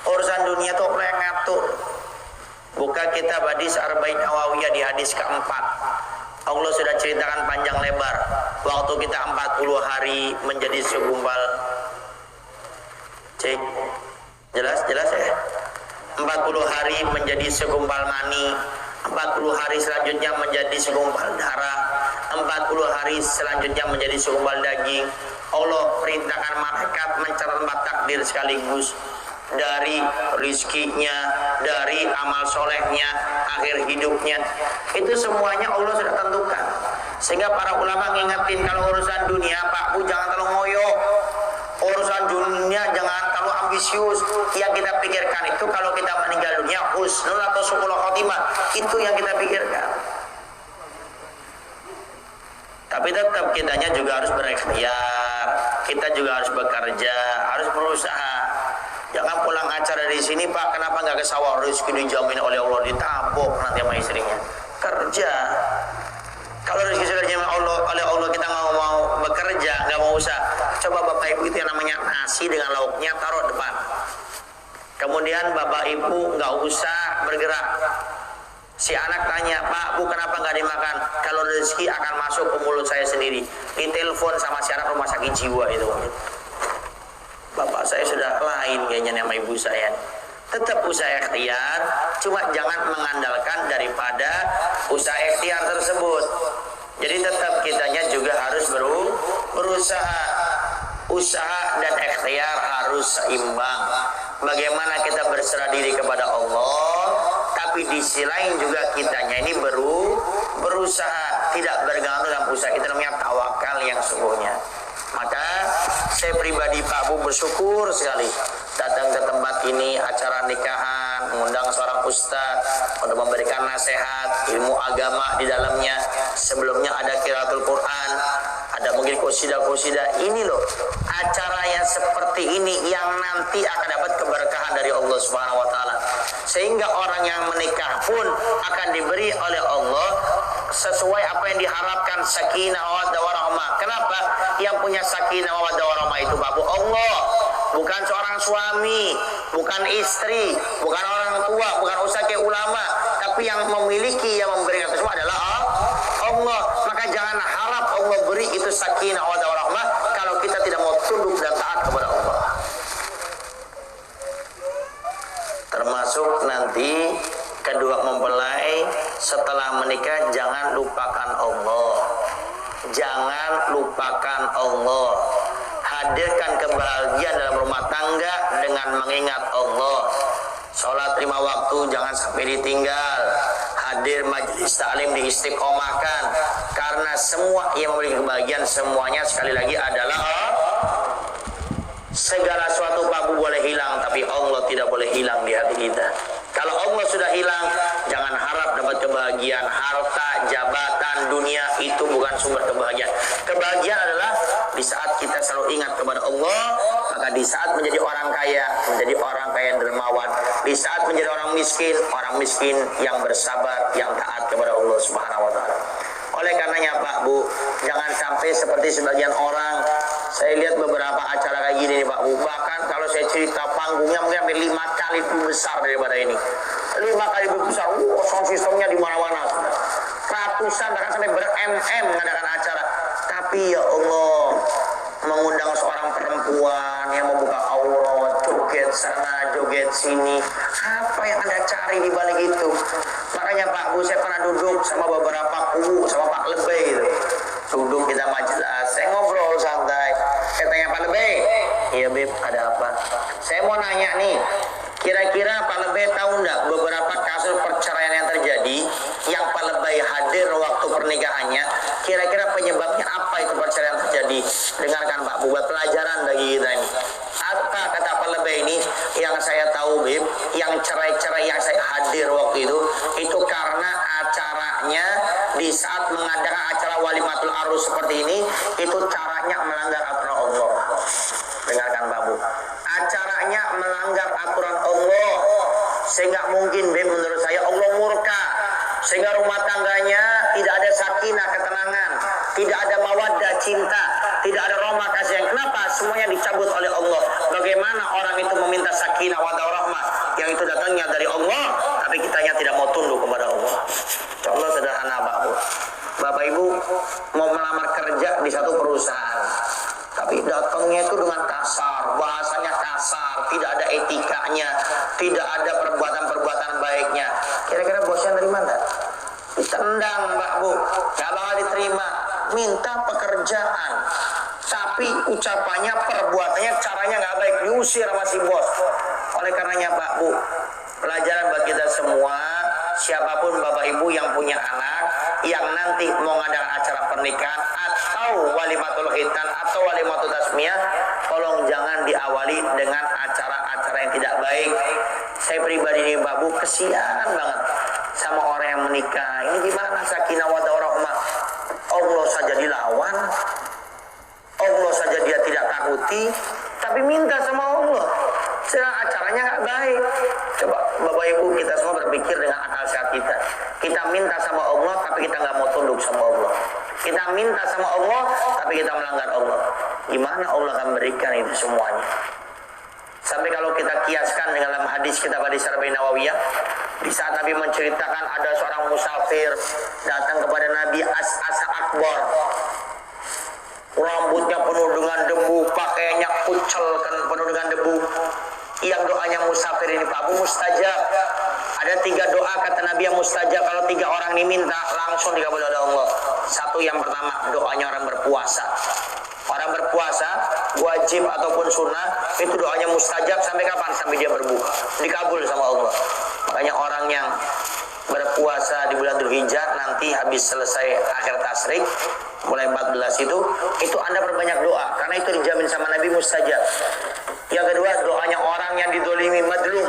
Urusan dunia tuh Allah yang ngatur. Buka kitab hadis Arba'in Nawawiyah di hadis keempat. Allah sudah ceritakan panjang lebar. Waktu kita 40 hari menjadi segumpal. Cek. Jelas ya. 40 hari menjadi segumpal mani. 40 hari selanjutnya menjadi segumpal darah. 40 hari selanjutnya menjadi segumpal daging. Allah perintahkan malaikat mencatat takdir sekaligus, dari rizkinya, dari amal solehnya, akhir hidupnya. Itu semuanya Allah sudah tentukan. Sehingga para ulama ngingetin, kalau urusan dunia Pak Bu jangan terlalu ngoyo. Urusan dunia jangan terlalu ambisius. Yang kita pikirkan itu kalau kita meninggal dunia husnul atau su'ul khotimah, itu yang kita pikirkan. Tapi tetap kitanya juga harus berikhtiar, kita juga harus bekerja, harus berusaha. Jangan pulang acara dari sini Pak, kenapa nggak ke sawah, rezeki dijamin oleh Allah, ditabok nanti sama istrinya. Kerja. Kalau rezeki sudah dijamin oleh Allah, kita nggak mau bekerja, nggak mau usaha. Coba Bapak Ibu itu yang namanya nasi dengan lauknya taruh depan. Kemudian Bapak Ibu nggak usah bergerak. Si anak tanya, Pak Bu kenapa nggak dimakan? Kalau rezeki akan masuk ke mulut saya sendiri. Ditelepon sama si anak rumah sakit jiwa itu. Bapak saya sudah lain kayaknya sama ibu saya. Tetap usaha ikhtiar, cuma jangan mengandalkan daripada usaha ikhtiar tersebut. Jadi tetap kitanya juga harus berusaha. Usaha dan ikhtiar harus seimbang. Bagaimana kita berserah diri kepada Allah, tapi di sisi lain juga kitanya ini berusaha, tidak bergantung dengan usaha. Itu namanya tawakal yang sungguhnya. Maka saya pribadi Pak Bu bersyukur sekali datang ke tempat ini, acara nikahan, mengundang seorang ustadz untuk memberikan nasihat ilmu agama di dalamnya. Sebelumnya ada qiraatul Quran, ada mungkin qosidah. Ini loh acara yang seperti ini yang nanti akan dapat keberkahan dari Allah Subhanahu wa taala. Sehingga orang yang menikah pun akan diberi oleh Allah sesuai apa yang diharapkan, sakinah mawaddah warahmah. Kenapa? Yang punya sakinah mawaddah warahmah itu Bapak Allah, bukan seorang suami, bukan istri, bukan orang tua, bukan ustaz kayak ulama, tapi yang memiliki, yang memberikan itu semua adalah Allah. Maka jangan harap Allah beri itu sakinah mawaddah warahmah kalau kita tidak mau tunduk dan taat kepada Allah. Termasuk nanti kedua mempelai setelah menikah, jangan lupakan Allah. Jangan lupakan Allah. Hadirkan kebahagiaan dalam rumah tangga dengan mengingat Allah. Sholat 5 waktu jangan sampai ditinggal. Hadir majelis taklim diistiqomahkan. Karena semua yang memiliki kebahagiaan semuanya sekali lagi adalah segala sesuatu Pak Bu boleh hilang, tapi Allah tidak boleh hilang di hati kita. Kalau Allah sudah hilang, jangan harap dapat kebahagiaan. Harta, jabatan, dunia itu bukan sumber kebahagiaan. Kebahagiaan adalah di saat kita selalu ingat kepada Allah. Maka di saat menjadi orang kaya yang dermawan. Di saat menjadi orang miskin yang bersabar, yang taat kepada Allah Subhanahu wa taala. Oleh karenanya Pak Bu, jangan sampai seperti sebagian orang. Saya lihat beberapa acara kayak gini nih Pak Bu. Bahkan kalau saya cerita panggungnya mungkin hampir 5 kali lebih besar daripada ini. 5 kali lebih besar. Sound systemnya di mana-mana. Ratusan bahkan sampai ber-mm mengadakan acara. Tapi ya Allah, mengundang seorang perempuan yang membuka aurat, joget sana, joget sini. Apa yang Anda cari di balik itu? Makanya Pak Bu, saya pernah duduk sama beberapa kubu, sama Pak Lebay itu. Duduk kita majelis, saya ngobrol santai. Saya tanya Pak Lebay, iya Beb, ada apa? Saya mau nanya nih, kira-kira Pak Lebay tahu nggak beberapa kasus perceraian yang terjadi, yang Pak Lebay hadir waktu pernikahannya, kira-kira penyebabnya apa itu perceraian terjadi? Dengarkan Pak Bu, buat pelajaran bagi kita ini. Apa kata Pak Lebay ini? Yang saya tahu Beb, yang cerai-cerai yang saya hadir waktu itu karena acaranya di saat mengadakan acara walimatul arus seperti ini, itu caranya melanggar aturan Allah. Dengarkan Pak Bu, acaranya melanggar aturan Allah, sehingga mungkin Beb menurut saya Allah murka. sehingga rumah tangganya tidak ada sakinah, ketenangan, tidak ada mawaddah, cinta, tidak ada rahmah kasih sayang. Kenapa? Semuanya dicabut oleh Allah. Bagaimana orang itu meminta sakinah wa rahmah yang itu datangnya dari Allah, tapi kitanya tidak mau tunduk kepada Allah. Contoh sederhana, Pak Bu. Bapak Ibu mau melamar kerja di satu perusahaan, tapi datangnya itu dengan kasar, bahasanya kasar, tidak ada etikanya, tidak ada perbuatan-perbuatan baiknya. Kira-kira bosnya nerima enggak? Ditendang, Mbak Bu, gak bakal diterima. Minta pekerjaan, tapi ucapannya, perbuatannya, caranya gak baik, diusir sama si bos. Oleh karenanya Pak Bu, pelajaran buat kita semua, siapapun Bapak Ibu yang punya anak, yang nanti mau ngadakan acara pernikahan atau walimatul khitan atau walimatul tasmiyah, tolong jangan diawali dengan acara-acara yang tidak baik. Saya pribadi ini Pak Bu, kesian banget sama orang yang menikah. Ini gimana sakinah wa rahmah? Allah saja dilawan, Allah saja dia tidak takuti, tapi minta sama Allah. Sedang acaranya nggak baik. Coba Bapak Ibu kita semua berpikir dengan akal sehat kita. Kita minta sama Allah, tapi kita nggak mau tunduk sama Allah. Kita minta sama Allah, tapi kita melanggar Allah. Gimana Allah akan berikan itu semuanya? Sampai kalau kita kiaskan dengan dalam hadis kita pada Arba'in Nawawiyah, di saat Nabi menceritakan ada seorang musafir datang kepada Nabi As'asa Akbar, rambutnya penuh dengan debu, pakaiannya kucel kan penuh dengan debu. Yang doanya musafir ini Pak Bu mustajab. Ada 3 doa kata Nabi yang mustajab, kalau 3 orang ini minta langsung dikabul oleh Allah. Satu, yang pertama, doanya orang berpuasa. Orang berpuasa wajib ataupun sunnah itu doanya mustajab sampai kapan? Sampai dia berbuka, dikabul sama Allah. Makanya orang yang berpuasa di bulan Dzulhijjah nanti habis selesai akhir tasrik mulai 14 itu Anda perbanyak doa karena itu dijamin sama Nabi mustajab. Yang kedua, doanya orang yang didolimi madlum.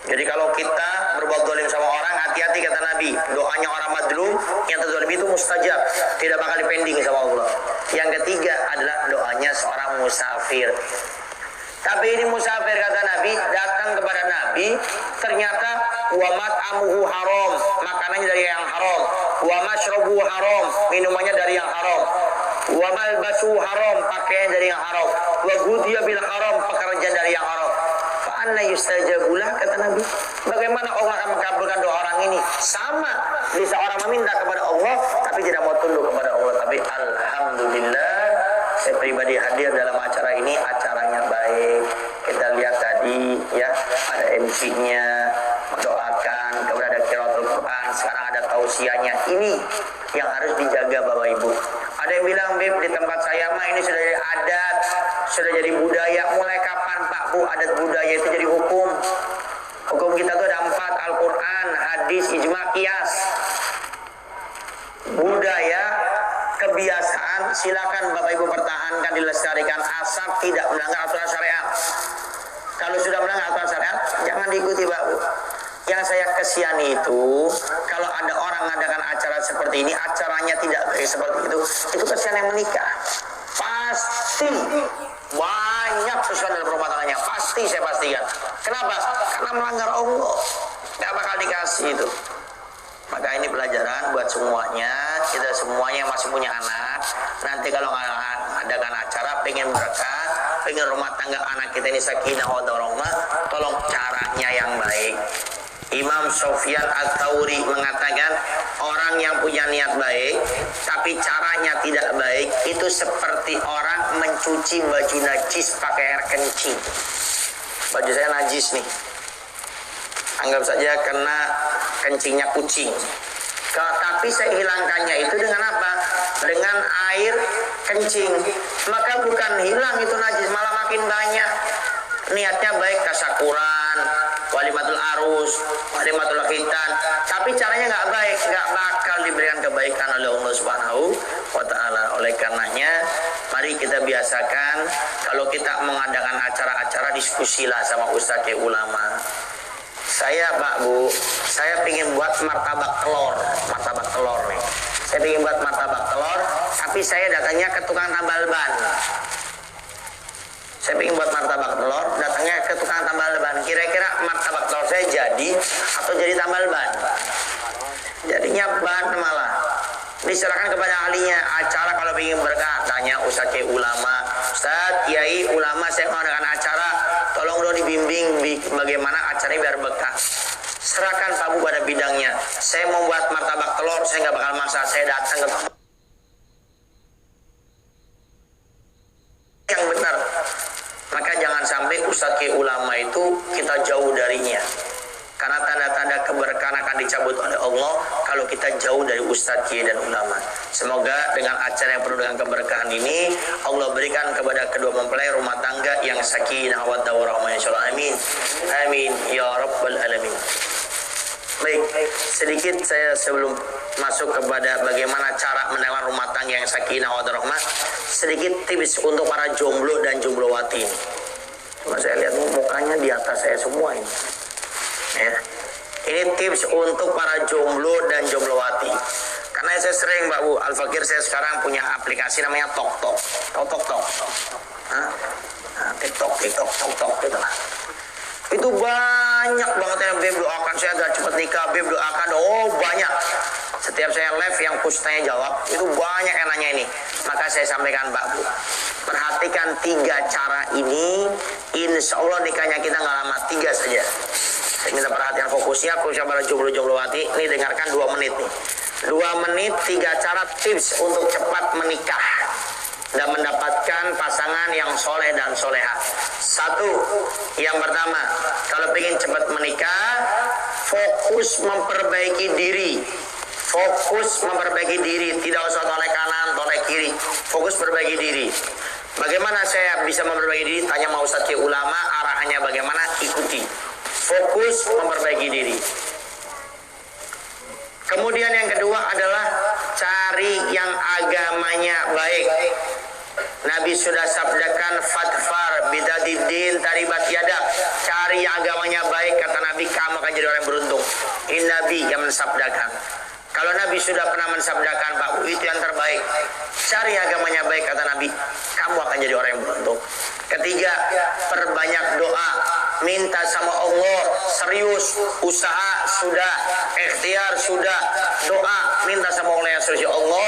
Jadi kalau kita berbuat dolim sama orang, hati-hati kata Nabi, doanya orang madlum yang terdolim itu mustajab, tidak bakal dipending sama Allah. Yang ketiga adalah doanya seorang musafir. Tapi ini musafir kata Nabi, datang kepada Nabi, ternyata wa mat'amuhu haram, makanannya dari yang haram, wa mashrabuhu haram, minumannya dari yang haram, wa malbasuhu haram, pakaian dari yang haram, wa ghudhiya bil haram, pekerjaan dari yang haram. Fa anna yustajabulah kata Nabi. Bagaimana Allah akan mengabulkan doa orang ini? Sama bisa orang meminta kepada Allah tapi tidak mau tunduk kepada Allah. Tapi alhamdulillah saya pribadi hadir dalam acara ini, acaranya baik. Kita lihat tadi ya, ada MC-nya mendoakan, kemudian ada qiraatul Quran, sekarang ada tausiahnya. Ini yang harus dijaga Bapak Ibu. Ada yang bilang, Beb, di tempat saya mah ini sudah jadi adat, sudah jadi budaya. Mulai kapan Pak Bu adat budaya itu jadi hukum? Hukum kita tuh ada 4, Al-Quran, hadis, ijma, qiyas. Budaya, kebiasaan, silakan Bapak Ibu pertahankan, dilestarikan asal tidak melanggar aturan syariat. Kalau sudah melanggar aturan syariat, jangan diikuti Pak Bu. Yang saya kesiyani itu, kalau ada orang mengadakan acara seperti ini, acaranya tidak baik seperti itu kesian yang menikah. Pasti banyak sesuatu dalam rumah tangganya, pasti saya pastikan. Kenapa? Karena melanggar Allah, nggak bakal dikasih itu. Maka ini pelajaran buat semuanya, kita semuanya masih punya anak. Nanti kalau adakan acara, pengen berkah, pengen rumah tangga anak kita ini sakinah wa rahmah, tolong caranya yang baik. Imam Sufyan Ats-Tsauri mengatakan, orang yang punya niat baik tapi caranya tidak baik itu seperti orang mencuci baju najis pakai air kencing. Baju saya najis nih, anggap saja kena kencingnya kucing. Tapi saya hilangkannya itu dengan apa? Dengan air kencing. Maka bukan hilang itu najis, malah makin banyak. Niatnya baik, tasyakuran, walimatul arus, walimatul khitan, tapi caranya nggak baik, nggak bakal diberikan kebaikan oleh Allah Subhanahu wa Ta'ala. Oleh karenanya, mari kita biasakan kalau kita mengadakan acara-acara, diskusilah sama ustadz kayak ulama. Saya Pak Bu, saya ingin buat martabak telur nih. Saya ingin buat martabak telur, tapi saya datangnya ke tukang tambal ban. Saya ingin buat martabak telur, datangnya ke tukang tambal ban. Kira-kira martabak telur saya jadi atau jadi tambal ban? bimbing bagaimana acaranya biar berkah. Serahkan Pak Bu pada bidangnya. Saya mau buat martabak telur, saya nggak bakal maksa. Saya datang ke tempat yang benar. Maka jangan sampai ustadz ke ulama itu kita jauh darinya. Karena tanda-tanda keberkahan akan dicabut oleh Allah kalau kita jauh dari ustadz kiai dan ulama. Semoga dengan acara yang penuh dengan keberkahan ini Allah berikan kepada kedua mempelai rumah tangga yang sakinah wa warahmah insyaallah. Amin. Amin ya rabbal alamin. Baik, sedikit saya sebelum masuk kepada bagaimana cara mendapat rumah tangga yang sakinah wa warahmah, sedikit tips untuk para jomblo dan jomblowati. Cuma saya lihat mukanya di atas saya semua ini. Ya. Ini tips untuk para jomblo dan jomblowati. Karena saya sering Mbak Bu, Al-Fakir saya sekarang punya aplikasi namanya TokTok. TokTok. Nah, TikTok, TokTok gitu lah. Itu banyak banget yang Beb doakan saya agar cepat nikah, Beb doakan. Oh banyak. Setiap saya live yang khususnya jawab, itu banyak yang nanya ini. Maka saya sampaikan Mbak Bu, perhatikan 3 cara ini, insya Allah nikahnya kita nggak lama, 3 saja. Saya minta perhatian fokusnya para jomblo-jomblowati. Ini dengarkan 2 menit nih. 2 menit 3 cara tips untuk cepat menikah dan mendapatkan pasangan yang soleh dan soleha. 1, yang pertama, kalau ingin cepat menikah, fokus memperbaiki diri. Fokus memperbaiki diri, tidak usah toleh kanan, toleh kiri. Fokus perbaiki diri. Bagaimana saya bisa memperbaiki diri? Tanya mau ustadz ke ulama, arahannya bagaimana? Ikuti. Fokus memperbaiki diri. Kemudian yang kedua adalah cari yang agamanya baik. Nabi sudah sabdakan fatfar bidadiddin taribat yadak. Cari yang agamanya baik, kata Nabi, kamu akan jadi orang yang beruntung. Ini Nabi yang mensabdakan. Kalau Nabi sudah pernah mensabdakan, Pak, itu yang terbaik. Cari agamanya baik, kata Nabi, kamu akan jadi orang yang beruntung. Ketiga, perbanyak doa. Minta sama Allah, serius, usaha sudah, ikhtiar sudah, doa, minta sama Allah yang serius. Ya Allah,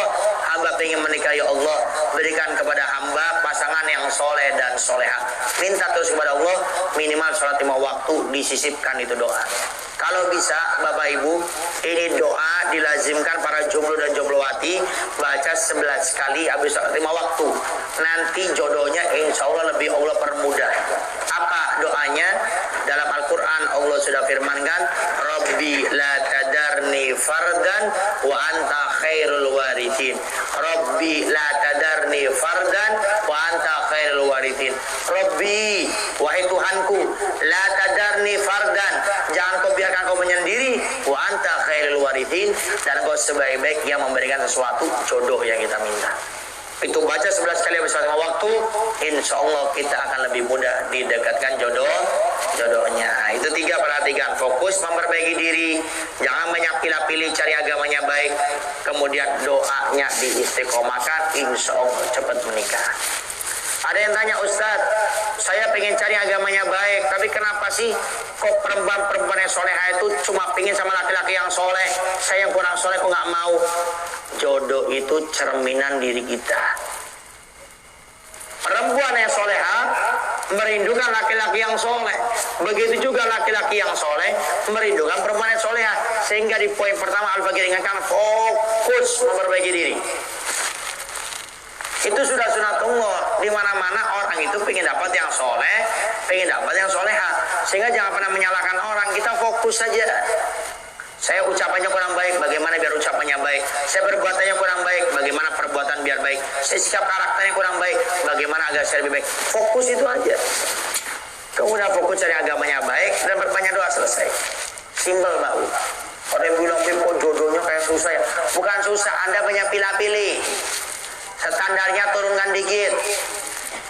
hamba ingin menikah, ya Allah, berikan kepada hamba pasangan yang soleh dan soleha. Minta terus kepada Allah, minimal sholat 5 waktu, disisipkan itu doa. Kalau bisa, Bapak Ibu, ini doa dilazimkan para jomblo dan jomblowati, baca 11 kali habis sholat 5 waktu. Nanti jodohnya insya Allah lebih Allah permudah. Apa doanya? Dalam Al-Quran Allah sudah firmankan, Rabbi la tadarni fardan wa anta khairul warithin. Rabbi la tadarni fardan wa anta khairul warithin. Rabbi, wahai Tuhanku, la tadarni fardan, jangan kau biarkan kau menyendiri, wa anta khairul warithin, dan kau sebaik-baik yang memberikan sesuatu jodoh yang kita minta. Itu baca 11 kali bersama waktu, insya Allah kita akan lebih mudah didekatkan jodohnya. Itu 3, perhatikan, fokus memperbaiki diri, jangan banyak pilih-pilih, cari agamanya baik, kemudian doanya diistiqomahkan, insya Allah cepat menikah. Ada yang tanya, Ustadz, saya pengen cari agamanya baik, tapi kenapa sih kok perempuan-perempuan yang soleha itu cuma pengen sama laki-laki yang soleh, saya yang kurang soleh kok nggak mau? Jodoh itu cerminan diri kita. Perempuan yang soleha merindukan laki-laki yang soleh, begitu juga laki-laki yang soleh merindukan perempuan yang soleha. Sehingga di poin pertama Al-Fakir ingatkan, fokus memperbaiki diri. Itu sudah sunatullah. Di mana-mana orang itu pengen dapat yang soleh, pengen dapat yang soleha. Sehingga jangan pernah menyalahkan orang, kita fokus saja. Saya ucapannya kurang baik, bagaimana biar ucapannya baik. Saya perbuatannya kurang baik, bagaimana perbuatan biar baik. Saya sikap karakternya kurang baik, bagaimana agar saya lebih baik. Fokus itu aja. Kemudian fokus cari agamanya baik dan berbanyak doa, selesai. Simpel, Mbak. Orang yang bilang, kok jodohnya kayak susah ya? Bukan susah, Anda banyak pilih-pilih. Standarnya turunkan dikit.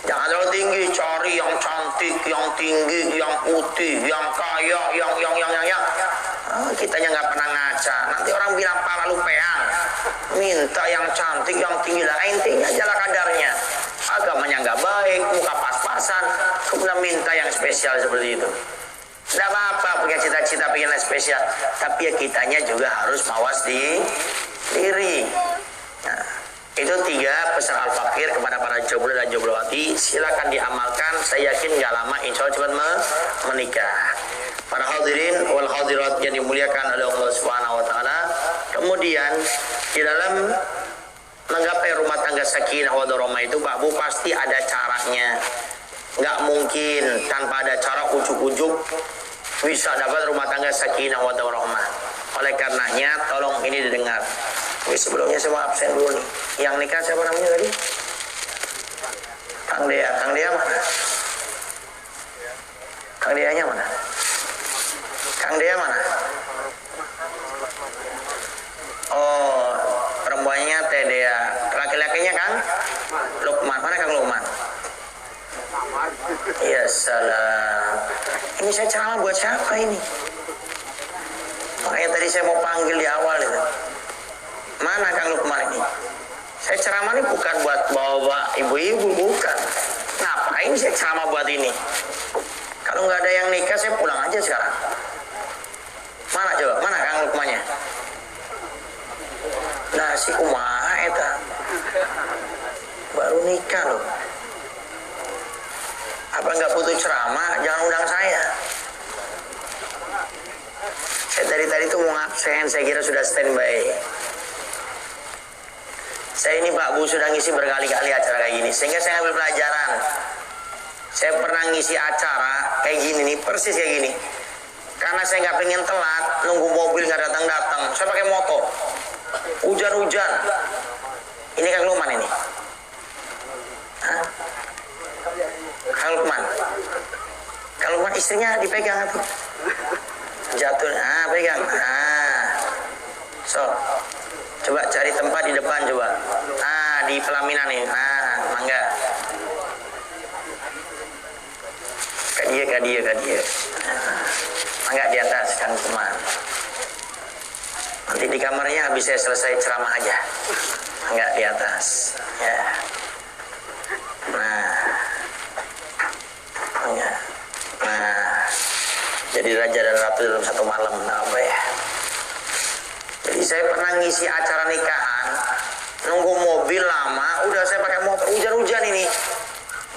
Jangan terlalu tinggi, cari yang cantik, yang tinggi, yang putih, yang kaya, yang. Kitanya nggak pernah ngaca. Nanti orang bilang pala lu peang. Minta yang cantik, yang tinggi lah. Intinya jalan kadarnya. Agamanya nggak baik, muka pas-pasan, kemudian minta yang spesial seperti itu. Tidak apa-apa punya cita-cita pengen yang spesial, tapi ya kitanya juga harus mawas di diri. Nah, Itu 3 pesan Al-Fakir kepada para jomblo dan jomblowati. Silakan diamalkan. Saya yakin nggak lama insya Allah cepat menikah. Para hadirin wal hadirat yang dimuliakan oleh Allah Subhanahu wa taala. Kemudian di dalam menggapai rumah tangga sakinah wa warahmah itu Pak Bu pasti ada caranya. Nggak mungkin tanpa ada cara ujuk-ujuk bisa dapat rumah tangga sakinah wa warahmah. Oleh karenanya tolong ini didengar. Sebelumnya saya mau absen dulu nih. Yang nikah siapa namanya tadi? Kang Dea. Kang Dea mana? Kang Deanya mana? Kang Dea mana? Oh, perempuannya Teh Dea. Laki-lakinya Kang Lukman. Mana Kang Lukman? Ya salam. Ini saya ceramah buat siapa ini? Makanya tadi saya mau panggil di awal itu. Mana Kang Lukman ini? Saya ceramah ini bukan buat bawa ibu-ibu, bukan. Ngapain saya ceramah buat ini? Kalau nggak ada yang nikah, saya pulang aja sekarang. Mana coba? Mana Kang Lukmannya? Nah, si kumaha eta. Baru nikah loh. Apa nggak butuh ceramah? Jangan undang saya. Saya dari tadi tuh mau absen, saya kira sudah standby. Saya ini Pak Bu sudah ngisi berkali-kali acara kayak gini, sehingga saya ambil pelajaran. Saya pernah ngisi acara kayak gini nih, persis kayak gini. Karena saya nggak pengen telat, nunggu mobil nggak datang-datang, saya pakai motor. Hujan-hujan. Ini Kang Lukman ini. Hah? Kang Lukman. Kang Lukman istrinya dipegang tuh. Jatuh, pegang. So. Coba cari tempat di depan coba. Di pelaminan nih. Mangga. Kak dia. Mangga di atas Kang Lukman. Nanti di kamarnya habis saya selesai ceramah aja. Mangga di atas. Ya. Mangga. Jadi raja dan ratu dalam satu malam. Apa ya? Jadi saya pernah ngisi acara nikahan, nunggu mobil lama, udah saya pakai motor, hujan-hujan ini.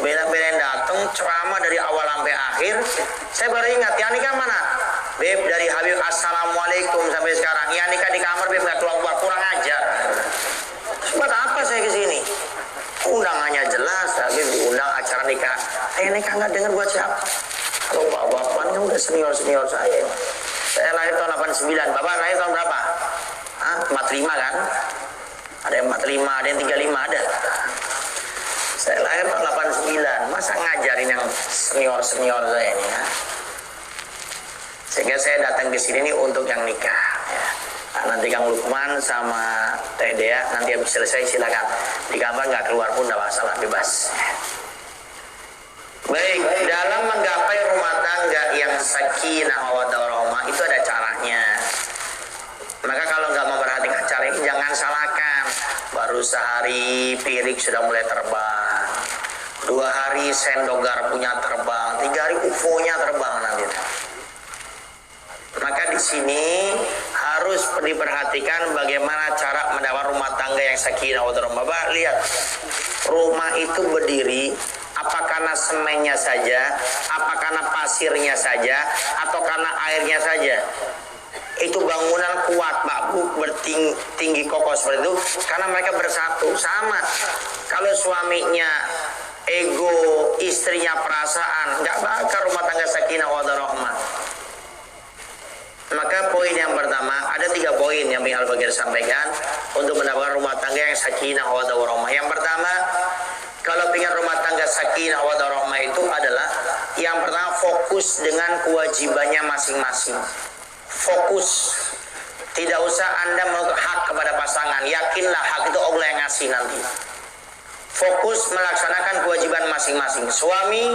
Bela-belain datang, ceramah dari awal sampai akhir. Saya baru ingat, yang nikah mana? Beb, dari Habib, Assalamualaikum sampai sekarang. Yang nikah di kamar, Beb, nggak keluar, kurang ajar. Buat apa saya kesini? Undangannya jelas, Habib diundang acara nikah. Nikah nggak dengar buat siapa? Kalau bapak-bapak kan udah senior-senior saya. Saya lahir tahun 89, Bapak lahir tahun berapa? 45 kan? Ada yang 45, ada yang 35, ada. Saya lahir tahun 89, masa ngajarin yang senior-senior saya ini ya? Sehingga saya datang ke sini nih untuk yang nikah ya. Nanti Kang Lukman sama Teh Dea nanti habis selesai silakan. Di kamar nggak keluar pun nggak masalah, bebas. Baik, dalam menggapai rumah tangga yang sakinah wa warahmah itu ada caranya. Maka kalau nggak memperhatikan cara ini jangan salahkan. Baru sehari piring sudah mulai terbang, 2 hari sendok garpunya terbang, 3 hari UFO-nya terbang nanti. Maka di sini harus diperhatikan bagaimana cara mendapat rumah tangga yang sakinah wa warahmah. Bapak lihat, rumah itu berdiri apa karena semennya saja, apa karena pasirnya saja, atau karena airnya saja. Itu bangunan kuat Pak Bu, bertinggi kokoh seperti itu karena mereka bersatu. Sama kalau suaminya ego, istrinya perasaan, nggak bakal rumah tangga sakinah wa warahmah. Maka poin yang pertama, ada 3 poin yang Bang Al-Fakir sampaikan untuk mendapatkan rumah tangga yang sakinah wa warahmah. Yang pertama, kalau ingin rumah tangga sakinah wa warahmah itu adalah yang pertama fokus dengan kewajibannya masing-masing. Fokus. Tidak usah Anda menuntut hak kepada pasangan. Yakinlah hak itu Allah yang ngasih nanti. Fokus melaksanakan kewajiban masing-masing. Suami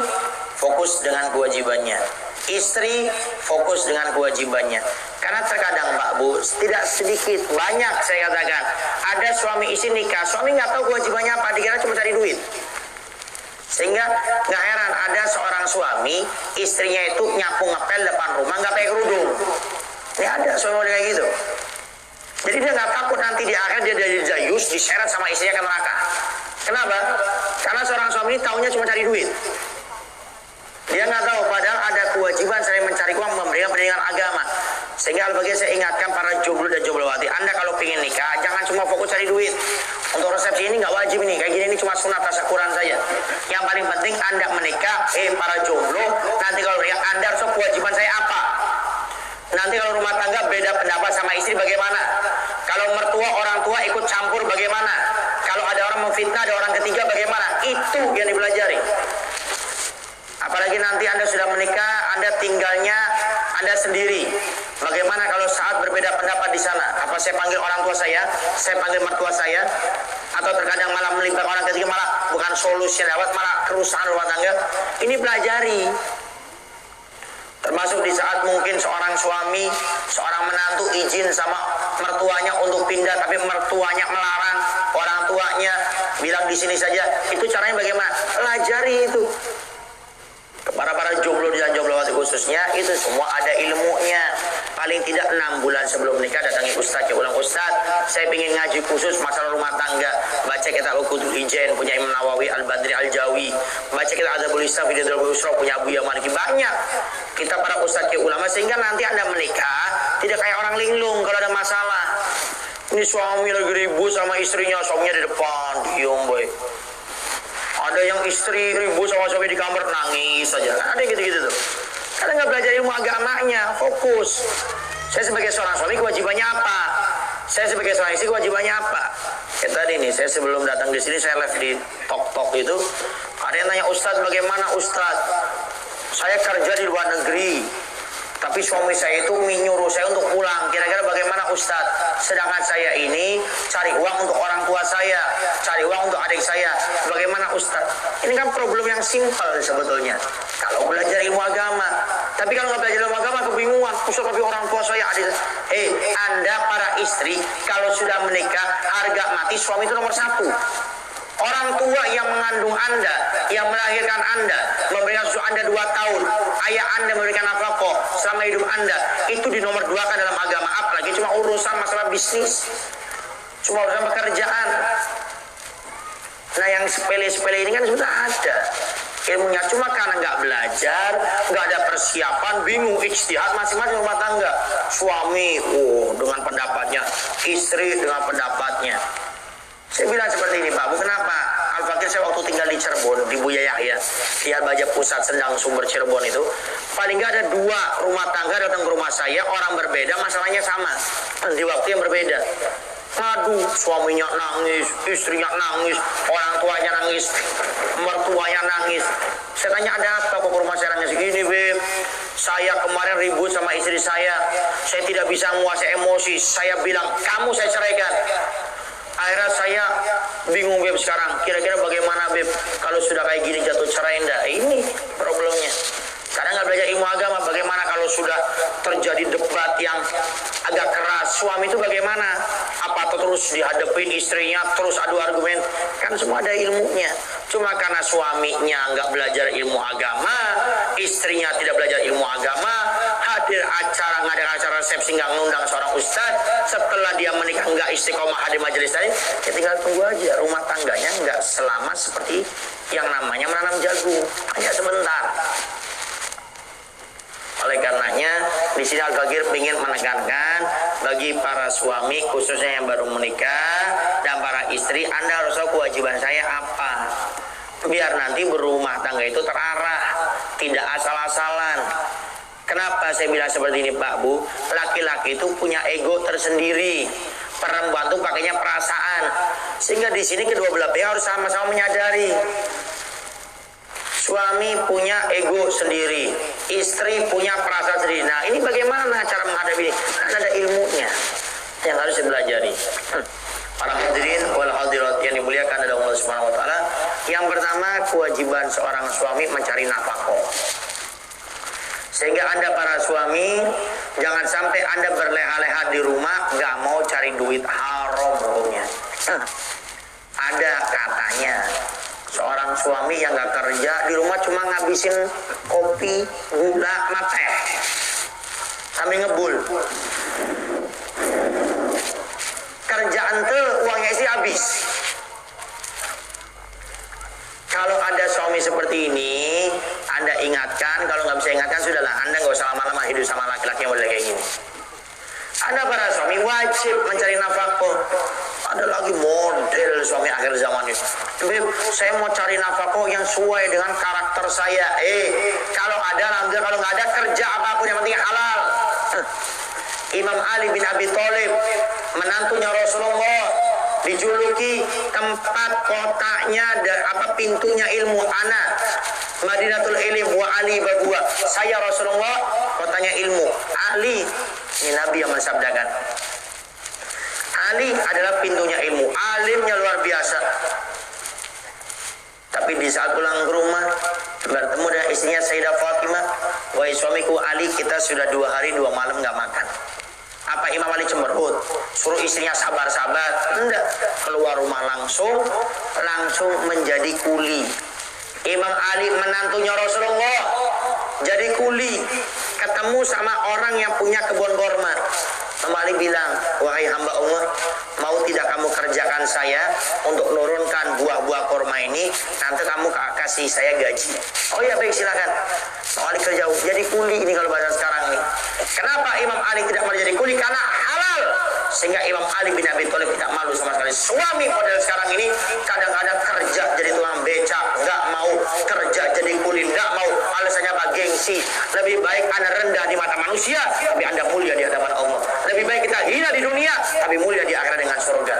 fokus dengan kewajibannya. Istri fokus dengan kewajibannya. Karena terkadang Pak Bu, tidak sedikit, banyak saya katakan, ada suami istri nikah, suami nggak tahu kewajibannya apa, dikira cuma cari duit. Sehingga nggak heran ada seorang suami, istrinya itu nyapu ngepel depan rumah nggak pakai kerudung. Ini ada suami kayak gitu. Jadi dia nggak takut nanti di akhir dia jadi jayus, diseret sama istrinya ke neraka. Kenapa? Karena seorang suami ini taunya cuma cari duit. Dia nggak tahu padahal ada kewajiban saya mencari uang memberikan pendidikan agama. Sehingga Al-Bagir saya ingatkan para jomblo dan jomblowati, Anda kalau ingin nikah jangan cuma fokus cari duit. Untuk resepsi ini nggak wajib ini, kayak gini ini cuma sunat tasyakuran saja. Yang paling penting Anda menikah, para jomblo, nanti kalau menikah Anda harus kewajiban saya apa? Nanti kalau rumah tangga beda pendapat sama istri bagaimana? Kalau mertua orang tua ikut campur bagaimana? Kalau ada orang memfitnah ada orang ketiga bagaimana? Itu yang dipelajari. Apalagi nanti Anda sudah menikah, Anda tinggalnya Anda sendiri. Bagaimana kalau saat berbeda pendapat di sana? Apa saya panggil orang tua saya panggil mertua saya, atau terkadang malah melibatkan orang ketiga, malah bukan solusi yang dapat, malah kerusakan rumah tangga. Ini pelajari. Termasuk di saat mungkin seorang suami, seorang menantu izin sama mertuanya untuk pindah, tapi mertuanya melarang, orang tuanya bilang di sini saja. Itu caranya bagaimana? Pelajari itu. Para jomblo dan jomblowati khususnya, itu semua ada ilmunya. Paling tidak 6 bulan sebelum nikah datangi ustaz, ya ulang ustaz, saya ingin ngaji khusus masalah rumah tangga. Baca kitab Al-Qudul Ijen punya Imam Nawawi, Al-Badri Al-Jawi. Baca kitab Adabul Islam, Fidatul Yusra punya Abu Yamaliki. Banyak kita para ustaz ke ulama, sehingga nanti Anda menikah tidak kayak orang linglung kalau ada masalah. Ini suami lagi ribut sama istrinya, suaminya di depan, diem boy. Ada yang istri ribut sama suami di kamar nangis saja. Ada gitu-gitu tuh. Karena nggak belajar ilmu agamanya, fokus. Saya sebagai seorang suami kewajibannya apa? Saya sebagai seorang istri kewajibannya apa? Kayak tadi nih, saya sebelum datang di sini saya live di Tok itu. Ada yang tanya, Ustadz bagaimana Ustadz? Saya kerja di luar negeri, tapi suami saya itu menyuruh saya untuk pulang. Kira-kira bagaimana Ustadz? Sedangkan saya ini cari uang untuk orang tua saya, cari uang untuk adik saya. Bagaimana Ustadz? Ini kan problem yang simpel sebetulnya. Kalau belajar ilmu agama. Tapi kalau nggak belajar ilmu agama kebingungan. Ustadz, tapi orang tua saya, adik saya. Anda para istri, kalau sudah menikah, harga mati suami itu nomor 1. Orang tua yang mengandung Anda, yang melahirkan Anda, memberikan susu Anda 2 tahun, ayah Anda memberikan nafkah selama hidup Anda, itu di nomor 2 kan dalam agama. Apalagi cuma urusan masalah bisnis, cuma urusan pekerjaan. Nah yang sepele-sepele ini kan sudah ada ilmunya, cuma karena nggak belajar, nggak ada persiapan, bingung, ijtihad masing-masing rumah tangga. Suami, dengan pendapatnya, istri dengan pendapatnya. Saya bilang seperti ini, Pak Bu, kenapa? Al-Fakir saya waktu tinggal di Cirebon, di Buya Yahya, di Al-Baja Pusat Sendang Sumber Cirebon itu, paling nggak ada 2 rumah tangga datang ke rumah saya, orang berbeda, masalahnya sama, di waktu yang berbeda. Aduh, suaminya nangis, istrinya nangis, orang tuanya nangis, mertuanya nangis. Saya tanya, ada apa kok ke rumah saya nangis? Gini, Beb, saya kemarin ribut sama istri saya tidak bisa menguasai emosi. Saya bilang, kamu saya ceraikan. Akhirnya saya bingung, Beb, sekarang. Kira-kira bagaimana, Beb, kalau sudah kayak gini jatuh cerai enggak? Ini problemnya. Karena nggak belajar ilmu agama, bagaimana kalau sudah terjadi debat yang agak keras, suami itu bagaimana? Apa terus dihadapin istrinya, terus adu argumen? Kan semua ada ilmunya. Cuma karena suaminya nggak belajar ilmu agama, istrinya tidak belajar ilmu agama, hadir acara, ngadakan acara resepsi nggak ngundang seorang ustadz, setelah dia menikah nggak istiqomah hadir majelis tadi, ya tinggal tunggu aja, rumah tangganya nggak selamat seperti yang namanya menanam jagung, hanya sebentar. Oleh karenanya, di sini Al-Fakir ingin menekankan bagi para suami khususnya yang baru menikah dan para istri, Anda harus tahu kewajiban saya apa. Biar nanti berumah tangga itu terarah, tidak asal-asalan. Kenapa saya bilang seperti ini, Pak Bu? Laki-laki itu punya ego tersendiri. Perempuan itu pakainya perasaan. Sehingga di sini kedua belah pihak harus sama-sama menyadari. Suami punya ego sendiri, istri punya perasaan sendiri. Nah, ini bagaimana cara menghadapi ini? Karena ada ilmunya yang harus dipelajari. Para hadirin wal hadirat yang dimuliakan oleh Allah Subhanahu wa taala. Yang pertama, kewajiban seorang suami mencari nafkah. Sehingga Anda para suami jangan sampai Anda berleha-leha di rumah nggak mau cari duit haram hukumnya. Ada katanya seorang suami yang nggak kerja di rumah cuma ngabisin kopi, gula, sama teh, sambil ngebul. kerjaan tuh uangnya istri habis. Kalau ada suami seperti ini, Anda ingatkan. Kalau nggak bisa ingatkan, sudahlah. Anda nggak usah lama-lama hidup sama laki-laki yang model kayak gini. Anda para suami wajib mencari nafkah. Ada lagi model suami akhir zaman ini. Beb, saya mau cari nafkah yang sesuai dengan karakter saya. Kalau ada, alhamdulillah. Kalau nggak ada, kerja apapun yang penting halal. Imam Ali bin Abi Thalib, menantunya Rasulullah, dijuluki tempat kotaknya pintunya ilmu anak Madinatul Ilm wa Ali babua. Saya Rasulullah, kotanya ilmu. Ali, ini Nabi yang mensabdakan. Ali adalah pintunya ilmu, alimnya luar biasa. Tapi di saat pulang ke rumah bertemu dengan istrinya Sayyidah Fatimah, wahai suamiku Ali, kita sudah 2 hari 2 malam nggak makan. Apa Imam Ali cemberut? Suruh istrinya sabar-sabar? Enggak. Keluar rumah langsung menjadi kuli. Imam Ali menantunya Rasulullah jadi kuli. Ketemu sama orang yang punya kebun korma. Imam Ali bilang, wahai hamba Allah, mau tidak kamu kerjakan saya untuk menurunkan buah-buah korma ini, nanti kamu kasih saya gaji. Oh ya baik, silakan. Imam Ali kerja jadi kuli ini kalau bahasa sekarang ini. Kenapa Imam Ali tidak mau jadi kuli? Karena halal. Sehingga Imam Ali bin Abi Thalib tidak malu sama sekali. Suami model sekarang ini kadang-kadang kerja jadi tukang becak, nggak mau kerja jadi kuli, nggak mau. Alasannya apa? Gengsi. Lebih baik Anda rendah di mata manusia, tapi Anda mulia di hadapan Allah. Lebih baik kita hina di dunia, tapi mulia di akhirat dengan surga.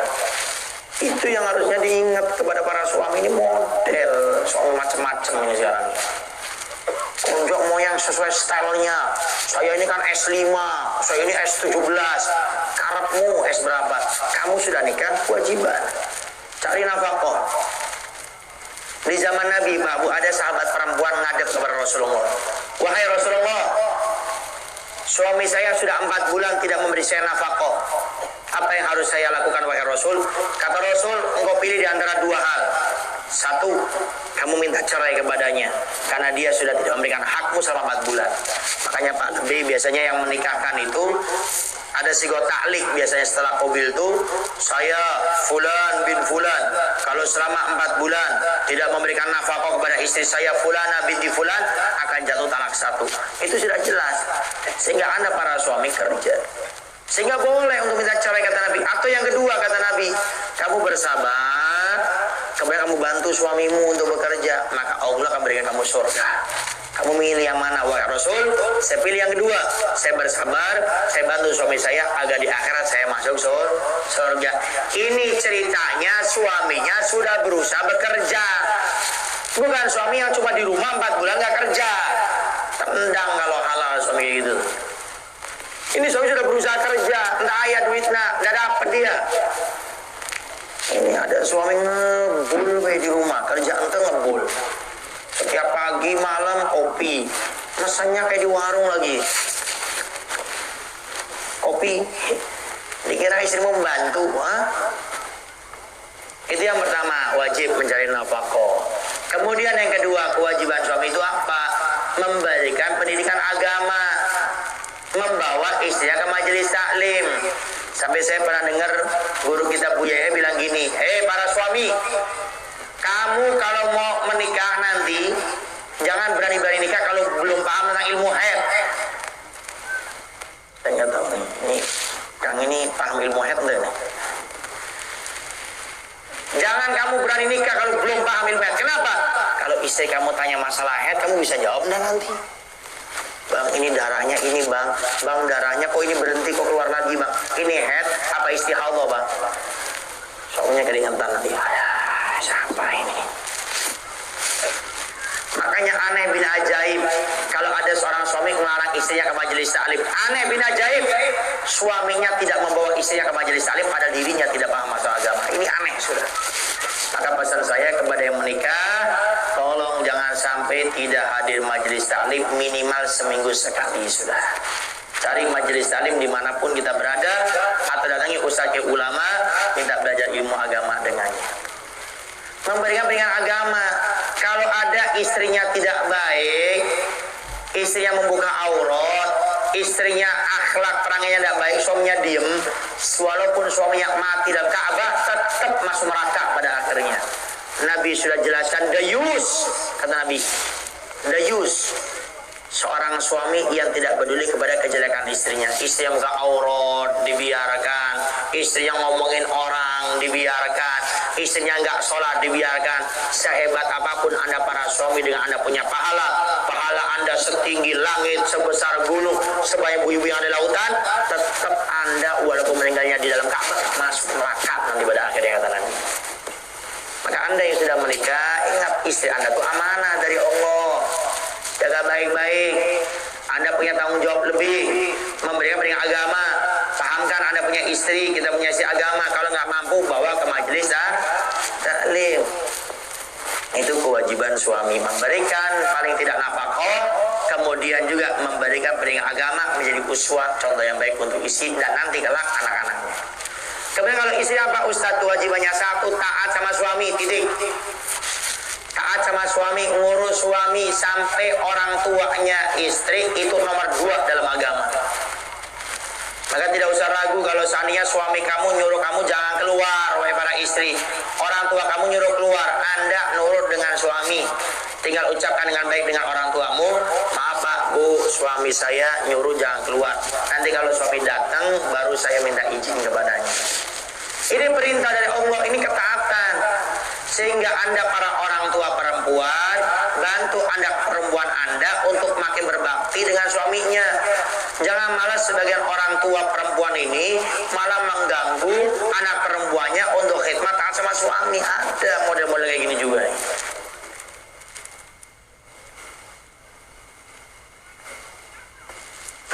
Itu yang harusnya diingat kepada para suami ini, model soal macam-macam ini sekarang. Unjuk mau yang sesuai stylenya. Saya ini kan S5, saya ini S17. Karepmu S berapa? Kamu sudah nikah, kewajiban cari nafkah. Di zaman Nabi, Pak Bu, ada sahabat perempuan ngadep kepada Rasulullah. Wahai Rasulullah, suami saya sudah 4 bulan tidak memberi saya nafkah. Apa yang harus saya lakukan, wahai Rasul? Kata Rasul, engkau pilih di antara 2 hal. 1, kamu minta cerai kepadanya karena dia sudah tidak memberikan hakmu selama 4 bulan. Makanya Pak Nabi biasanya yang menikahkan itu ada sigo taklik. Biasanya setelah qabil itu, saya Fulan bin Fulan, kalau selama 4 bulan tidak memberikan nafkah kepada istri saya Fulana binti Fulan, akan jatuh talak 1. Itu sudah jelas. Sehingga Anda para suami kerja, sehingga boleh untuk minta cerai, kata Nabi. Atau yang kedua, kata Nabi, kamu bersabar, kemudian kamu bantu suamimu untuk bekerja, maka Allah akan berikan kamu surga. Kamu milih yang mana, wahai Rasul? Saya pilih yang kedua. Saya bersabar, saya bantu suami saya agar di akhirat saya masuk surga. Ini ceritanya suaminya sudah berusaha bekerja. Bukan suami yang cuma di rumah 4 bulan nggak kerja. Tendang kalau halal suami gitu. Ini suami sudah berusaha kerja, nggak ayah duitnya, nggak dapet dia. Ini ada suami ngebul di rumah, kerjaan tuh ngebul. Setiap pagi malam kopi, mesennya kayak di warung lagi. Kopi, dikira istri mau membantu, Itu yang pertama, wajib mencari nafkah. Kemudian yang kedua, kewajiban suami itu apa? Memberikan pendidikan agama, membawa istrinya ke majelis taklim. Sampai saya pernah dengar guru kita Buya bilang gini, para suami, kamu kalau mau menikah nanti jangan berani-berani nikah kalau belum paham tentang ilmu haid. Saya nggak tahu nih, Kang ini paham ilmu haid enggak nih? Jangan kamu berani nikah kalau belum paham ilmu haid. Kenapa? Kalau istri kamu tanya masalah haid, kamu bisa jawab enggak nanti? Bang, ini darahnya ini bang darahnya kok ini berhenti kok keluar lagi bang, ini head apa istihadah bang? Soalnya keringetan nanti. Siapa ini? Makanya aneh bin ajaib kalau ada seorang suami melarang istrinya ke majelis taklim. Aneh bin ajaib, suaminya tidak membawa istrinya ke majelis taklim, pada dirinya tidak paham masalah agama. Ini aneh sudah. Maka pesan saya kepada yang menikah, tolong jangan sampai tidak hadir majelis taklim minimal seminggu sekali sudah. Cari majelis taklim dimanapun kita berada, atau datangi ustadz ulama, minta belajar ilmu agama dengannya. Memberikan pendidikan agama. Kalau ada istrinya tidak baik, istrinya membuka aurat, istri istrinya akhlak perangainya tidak baik, suaminya diem, walaupun suaminya mati dalam Ka'bah tetap masuk neraka pada akhirnya. Nabi sudah jelaskan dayus, kata Nabi, dayus seorang suami yang tidak peduli kepada kejelekan istrinya. Istri yang buka aurat dibiarkan, istri yang ngomongin orang dibiarkan, istrinya nggak sholat dibiarkan. Sehebat apapun Anda para suami dengan Anda punya pahala, pahala Anda setinggi langit, sebesar gunung, sebanyak bumi yang ada di lautan, tetap Anda walaupun meninggalnya di dalam Ka'bah masuk neraka nanti pada akhirnya, kata Nabi. Maka Anda yang sudah menikah, ingat istri Anda itu amanah dari Allah. Jaga baik-baik. Anda punya tanggung jawab lebih memberikan pendidikan agama. Pahamkan Anda punya istri, kita punya istri agama. Kalau nggak mampu, bawa ke majelis taklim. Itu kewajiban suami, memberikan paling tidak nafkah, kemudian juga memberikan pendidikan agama, menjadi uswah, contoh yang baik untuk istri dan nanti kelak anak-anaknya. Kemudian kalau istri apa Ustadz? Kewajibannya satu, taat sama suami, titik. Taat sama suami, ngurus suami sampai orang tuanya istri, itu nomor 2 dalam agama. Maka tidak usah ragu kalau seandainya suami kamu nyuruh kamu jangan keluar, wahai para istri. Orang tua kamu nyuruh keluar, Anda nurut dengan suami. Tinggal ucapkan dengan baik dengan orang tuamu, maaf Pak, Bu, suami saya nyuruh jangan keluar. Nanti kalau suami datang, baru saya minta izin kepadanya. Ini perintah dari Allah, ini ketaatan. Sehingga Anda para orang tua perempuan, bantu anak perempuan Anda untuk makin berbakti dengan suaminya. Jangan malah sebagian orang tua perempuan ini malah mengganggu anak perempuannya untuk khidmat taat sama suami. Ada model-model kayak gini juga nih.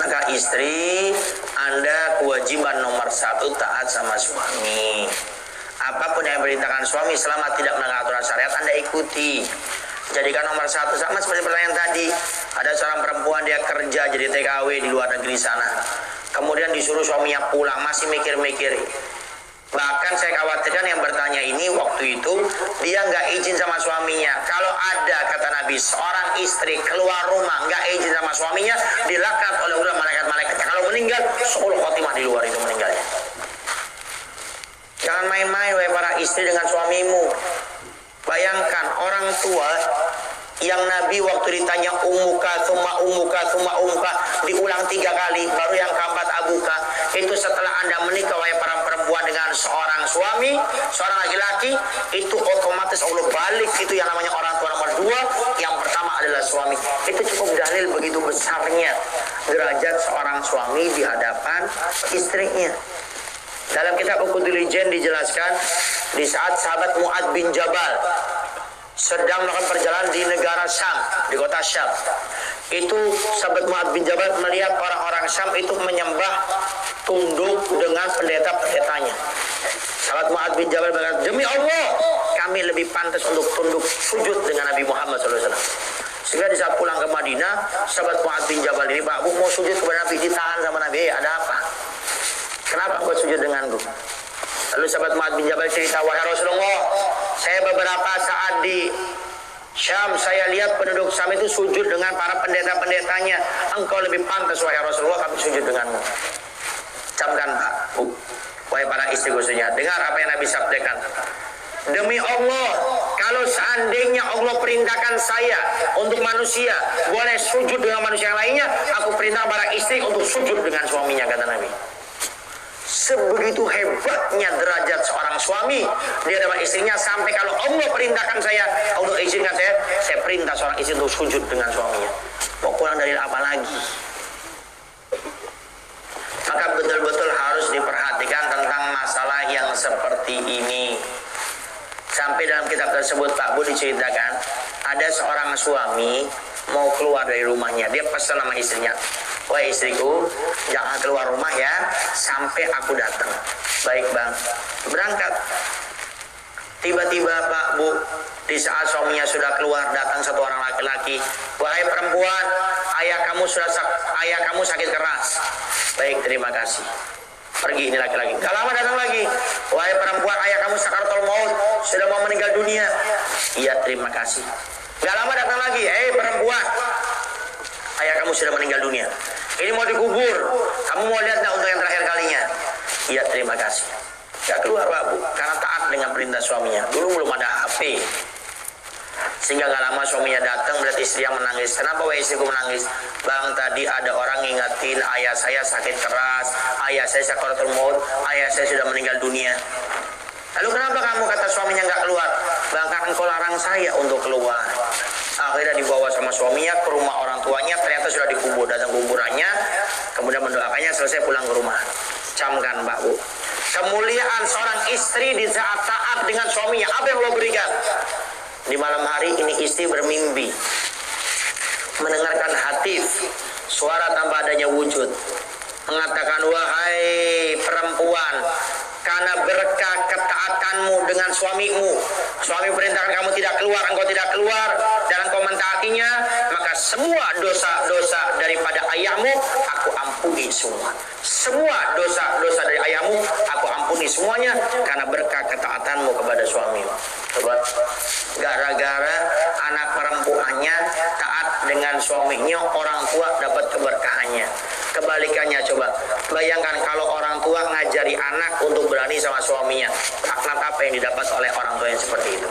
Maka istri, Anda kewajiban nomor 1 taat sama suami. Apapun yang diperintahkan suami selama tidak melanggar aturan syariat, Anda ikuti. Jadikan nomor 1, sama seperti pertanyaan tadi. Ada seorang perempuan, dia kerja jadi TKW di luar negeri sana. Kemudian disuruh suaminya pulang, masih mikir-mikir. Bahkan saya khawatirkan yang bertanya ini waktu itu dia nggak izin sama suaminya. Kalau ada, kata Nabi, seorang istri keluar rumah nggak izin sama suaminya, dilaknat oleh Allah malaikat-malaikatnya. Kalau meninggal, 10 khotimah di luar itu meninggalnya. Jangan main-main wahai para istri dengan suamimu. Bayangkan orang tua yang Nabi waktu ditanya ummuka thumma ummuka thumma ummuka diulang 3 kali, baru yang keempat abuka. Itu setelah Anda menikah wahai para perempuan dengan seorang suami, seorang laki-laki, itu otomatis Allah balik itu yang namanya orang tua nomor 2, yang pertama adalah suami. Itu cukup dalil begitu besarnya derajat seorang suami di hadapan istrinya. Dalam kitab Uqudul Jen dijelaskan, di saat sahabat Mu'ad bin Jabal sedang melakukan perjalanan di negara Syam, di kota Syam. Itu sahabat Mu'ad bin Jabal melihat orang-orang Syam itu menyembah tunduk dengan pendeta-pendetanya. Sahabat Mu'ad bin Jabal berkata, demi Allah, kami lebih pantas untuk tunduk sujud dengan Nabi Muhammad SAW. Sehingga di saat pulang ke Madinah, sahabat Mu'ad bin Jabal ini, Pak, Bu mau sujud kepada Nabi, ditahan sama Nabi, ada apa? Kenapa engkau sujud denganku? Lalu sahabat Mu'ad bin Jabal cerita, wahai Rasulullah, saya beberapa saat di Syam, saya lihat penduduk Syam itu sujud dengan para pendeta-pendetanya. Engkau lebih pantas wahai Rasulullah, kami sujud denganmu. Camkan Pak, Bu, wahai para istri khususnya, dengar apa yang Nabi sabdakan. Demi Allah, kalau seandainya Allah perintahkan saya untuk manusia boleh sujud dengan manusia yang lainnya, aku perintah para istri untuk sujud dengan suaminya, kata Nabi. Sebegitu hebatnya derajat seorang suami di hadapan istrinya, sampai kalau Allah perintahkan saya untuk izinkan saya perintah seorang istri untuk sujud dengan suaminya. Mau kurang dari apa lagi? Maka betul-betul harus diperhatikan tentang masalah yang seperti ini. Sampai dalam kitab tersebut Pak Bu diceritakan, ada seorang suami mau keluar dari rumahnya, dia pesan sama istrinya, wahai istriku, jangan keluar rumah ya sampai aku datang. Baik Bang, berangkat. Tiba-tiba Pak Bu, di saat suaminya sudah keluar, datang satu orang laki-laki, wahai perempuan, ayah kamu sakit keras. Baik, terima kasih. Pergi ini laki-laki. Gak lama datang lagi, wahai perempuan, ayah kamu sakaratul maut, sudah mau meninggal dunia. Iya, terima kasih. Gak lama datang lagi, perempuan, ayah kamu sudah meninggal dunia. Ini mau dikubur. Sehingga gak lama suaminya datang, berarti istri yang menangis. Kenapa wah istriku menangis? Bang, tadi ada orang ngingetin ayah saya sakit keras, ayah saya sakaratul maut, ayah saya sudah meninggal dunia. Lalu kenapa kamu kata suaminya gak keluar? Bang, kan engkau larang saya untuk keluar. Akhirnya dibawa sama suaminya ke rumah orang tuanya, ternyata sudah dikubur. Datang kuburannya, kemudian mendoakannya, selesai pulang ke rumah. Camkan Pak Bu, kemuliaan seorang istri di saat taat dengan suaminya, apa yang Allah berikan? Di malam hari ini istri bermimpi mendengarkan hatif, suara tanpa adanya wujud, mengatakan, wahai perempuan, karena berkah ketaatanmu dengan suamimu, suami perintahkan kamu tidak keluar, engkau tidak keluar, dan engkau mentaatinya, maka semua dosa-dosa daripada ayahmu aku ampuni semua. Semua dosa-dosa dari ayahmu aku ampuni semuanya karena berkah ketaatanmu kepada suamimu. Coba, gara-gara anak perempuannya taat dengan suaminya, orang tua dapat keberkahannya. Kebalikannya coba, bayangkan kalau orang tua ngajari anak untuk berani sama suaminya, laknat apa yang didapat oleh orang tua yang seperti itu?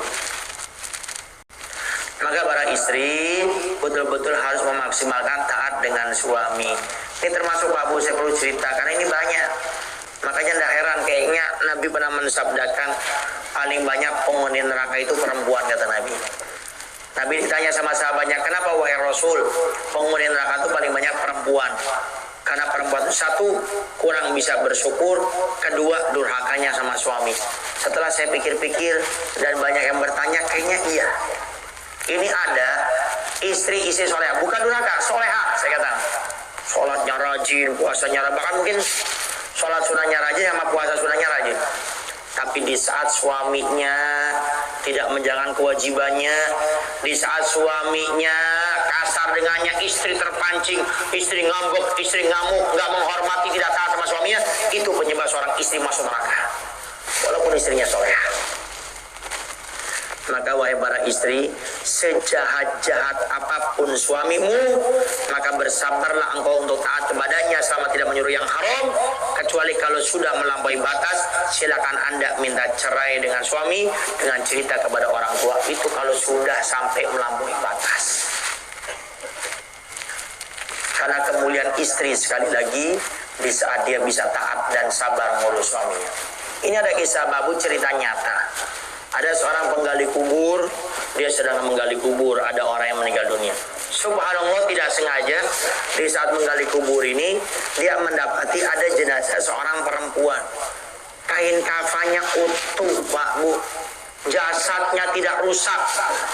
Maka para istri betul-betul harus memaksimalkan taat dengan suami. Ini termasuk Pak Bu, saya perlu cerita karena ini banyak. Makanya tidak heran, kayaknya Nabi pernah mensabdakan paling banyak penghuni neraka itu perempuan, kata Nabi. Nabi ditanya sama sahabatnya, kenapa wahai Rasul penghuni neraka itu paling banyak perempuan? Karena perempuan itu satu, kurang bisa bersyukur, kedua, durhakanya sama suami. Setelah saya pikir-pikir dan banyak yang bertanya, kayaknya iya. Ini ada istri-istri soleha, bukan durhaka, soleha, saya kata. Sholatnya rajin, puasanya rajin, bahkan mungkin sholat sunahnya rajin sama puasa sunahnya rajin. Tapi di saat suaminya tidak menjalankan kewajibannya, di saat suaminya kasar dengannya, istri terpancing, istri ngambek, istri ngamuk, nggak menghormati, tidak taat sama suaminya, itu penyebab seorang istri masuk neraka. Walaupun istrinya soleha. Maka wahai para istri, sejahat-jahat apapun suamimu, maka bersabarlah engkau untuk taat kepadanya selama tidak menyuruh yang haram. Kecuali kalau sudah melampaui batas, silakan Anda minta cerai dengan suami dengan cerita kepada orang tua. Itu kalau sudah sampai melampaui batas. Karena kemuliaan istri sekali lagi di saat dia bisa taat dan sabar ngurus suaminya. Ini ada kisah Babu, cerita nyata. Ada seorang penggali kubur, dia sedang menggali kubur, ada orang yang meninggal dunia. Subhanallah, tidak sengaja di saat menggali kubur ini, dia mendapati ada jenazah seorang perempuan. Kain kafannya utuh Pak Bu, jasadnya tidak rusak.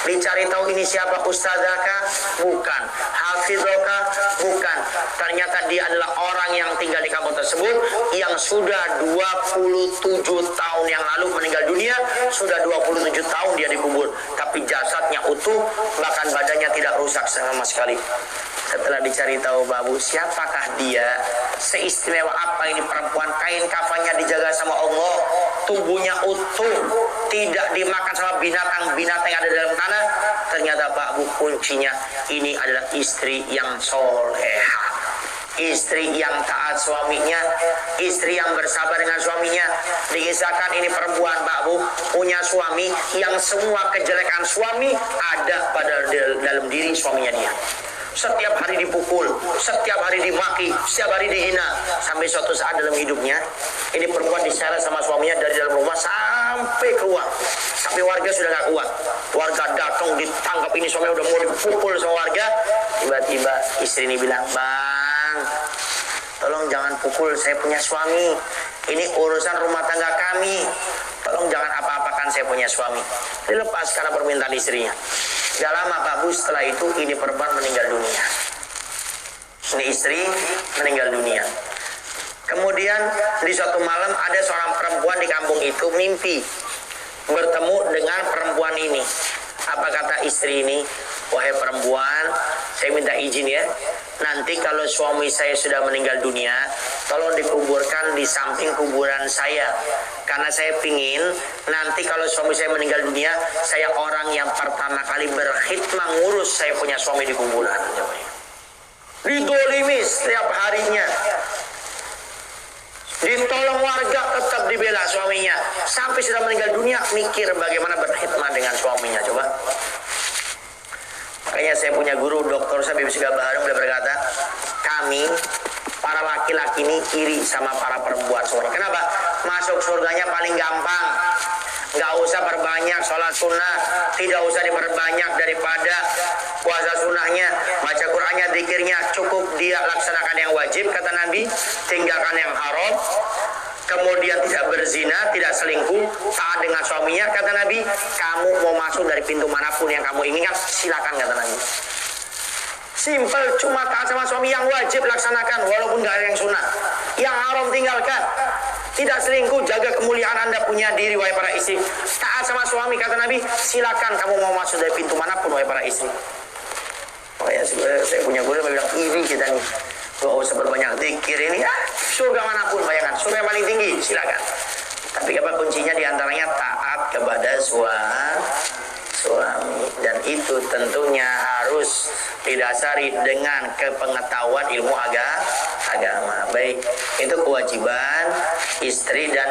Dicari tahu ini siapa, ustazaka? Bukan. Hafizaka? Bukan. Ternyata dia adalah orang yang tinggal di kampung tersebut yang sudah 27 tahun yang lalu meninggal dunia. Sudah 27 tahun dia dikubur, tapi jasadnya utuh, bahkan badannya tidak rusak sama sekali. Setelah dicari tahu Babu, siapakah dia? Seistimewa apa ini perempuan? Kain kafannya dijaga sama Allah, tubuhnya utuh, tidak dimakan sama binatang-binatang yang ada dalam tanah. Ternyata Pak Bu, kuncinya ini adalah istri yang soleha, istri yang taat suaminya, istri yang bersabar dengan suaminya. Dikisahkan ini perempuan Pak Bu punya suami yang semua kejelekan suami ada pada dalam diri suaminya dia. Setiap hari dipukul, setiap hari dimaki, setiap hari dihina. Sampai suatu saat dalam hidupnya, ini perempuan diseret sama suaminya dari dalam rumah sampai keluar. Sampai warga sudah gak kuat. Warga datang, ditangkap, ini suaminya udah mau dipukul sama warga. Tiba-tiba istri ini bilang, bang, tolong jangan pukul, saya punya suami. Ini urusan rumah tangga kami. Tolong jangan apa-apakan saya punya suami. Dilepas karena permintaan istrinya. Gak lama Pak Bu, setelah itu ini perempuan meninggal dunia. Ini istri meninggal dunia. Kemudian di suatu malam ada seorang perempuan di kampung itu mimpi bertemu dengan perempuan ini. Apa kata istri ini? Wahai perempuan, saya minta izin ya, nanti kalau suami saya sudah meninggal dunia, tolong dikuburkan di samping kuburan saya. Karena saya pingin nanti kalau suami saya meninggal dunia, saya orang yang pertama kali berkhidmat ngurus saya punya suami di kuburan. Didolimi setiap harinya, ditolong warga, tetap dibela suaminya. Sampai sudah meninggal dunia, mikir bagaimana berkhidmat dengan suaminya. Coba. Makanya saya punya guru Dr. Sabib Sigabaharum, dia berkata, kami para laki-laki ini iri sama para perempuan surga. Kenapa? Masuk surganya paling gampang. Nggak usah perbanyak sholat sunnah, tidak usah diperbanyak daripada puasa sunnahnya, baca Qur'annya, zikirnya, cukup dia laksanakan yang wajib, kata Nabi, tinggalkan yang haram, kemudian tidak berzina, tidak selingkuh, taat dengan suaminya, kata Nabi, kamu mau masuk dari pintu manapun yang kamu inginkan, silakan, kata Nabi. Simpel, cuma taat sama suami yang wajib laksanakan, walaupun nggak ada yang sunnah. Yang haram tinggalkan. Tidak selingkuh, jaga kemuliaan Anda punya diri, wahai para istri. Taat sama suami, kata Nabi, silakan kamu mau masuk dari pintu manapun, wahai para istri. Oh ya, saya punya guru yang bilang, iri kita nih. Gak usah berbanyak zikir ini, surga manapun, bayangkan, surga yang paling tinggi, silakan. Tapi apa kuncinya? Diantaranya taat kepada suami. Dan itu tentunya harus didasari dengan kepengetahuan ilmu agama. Baik, itu kewajiban istri dan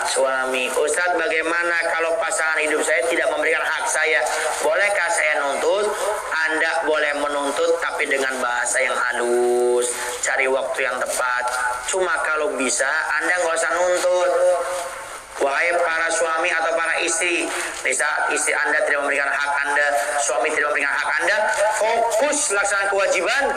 suami. Ustadz, bagaimana kalau pasangan hidup saya tidak memberikan hak saya? Bolehkah saya nuntut? Anda boleh menuntut, tapi dengan bahasa yang halus, cari waktu yang tepat. Cuma kalau bisa, Anda nggak usah nuntut. Wahai para suami atau para istri, di saat istri Anda tidak memberikan hak Anda, suami tidak memberikan hak Anda, fokus laksanakan kewajiban,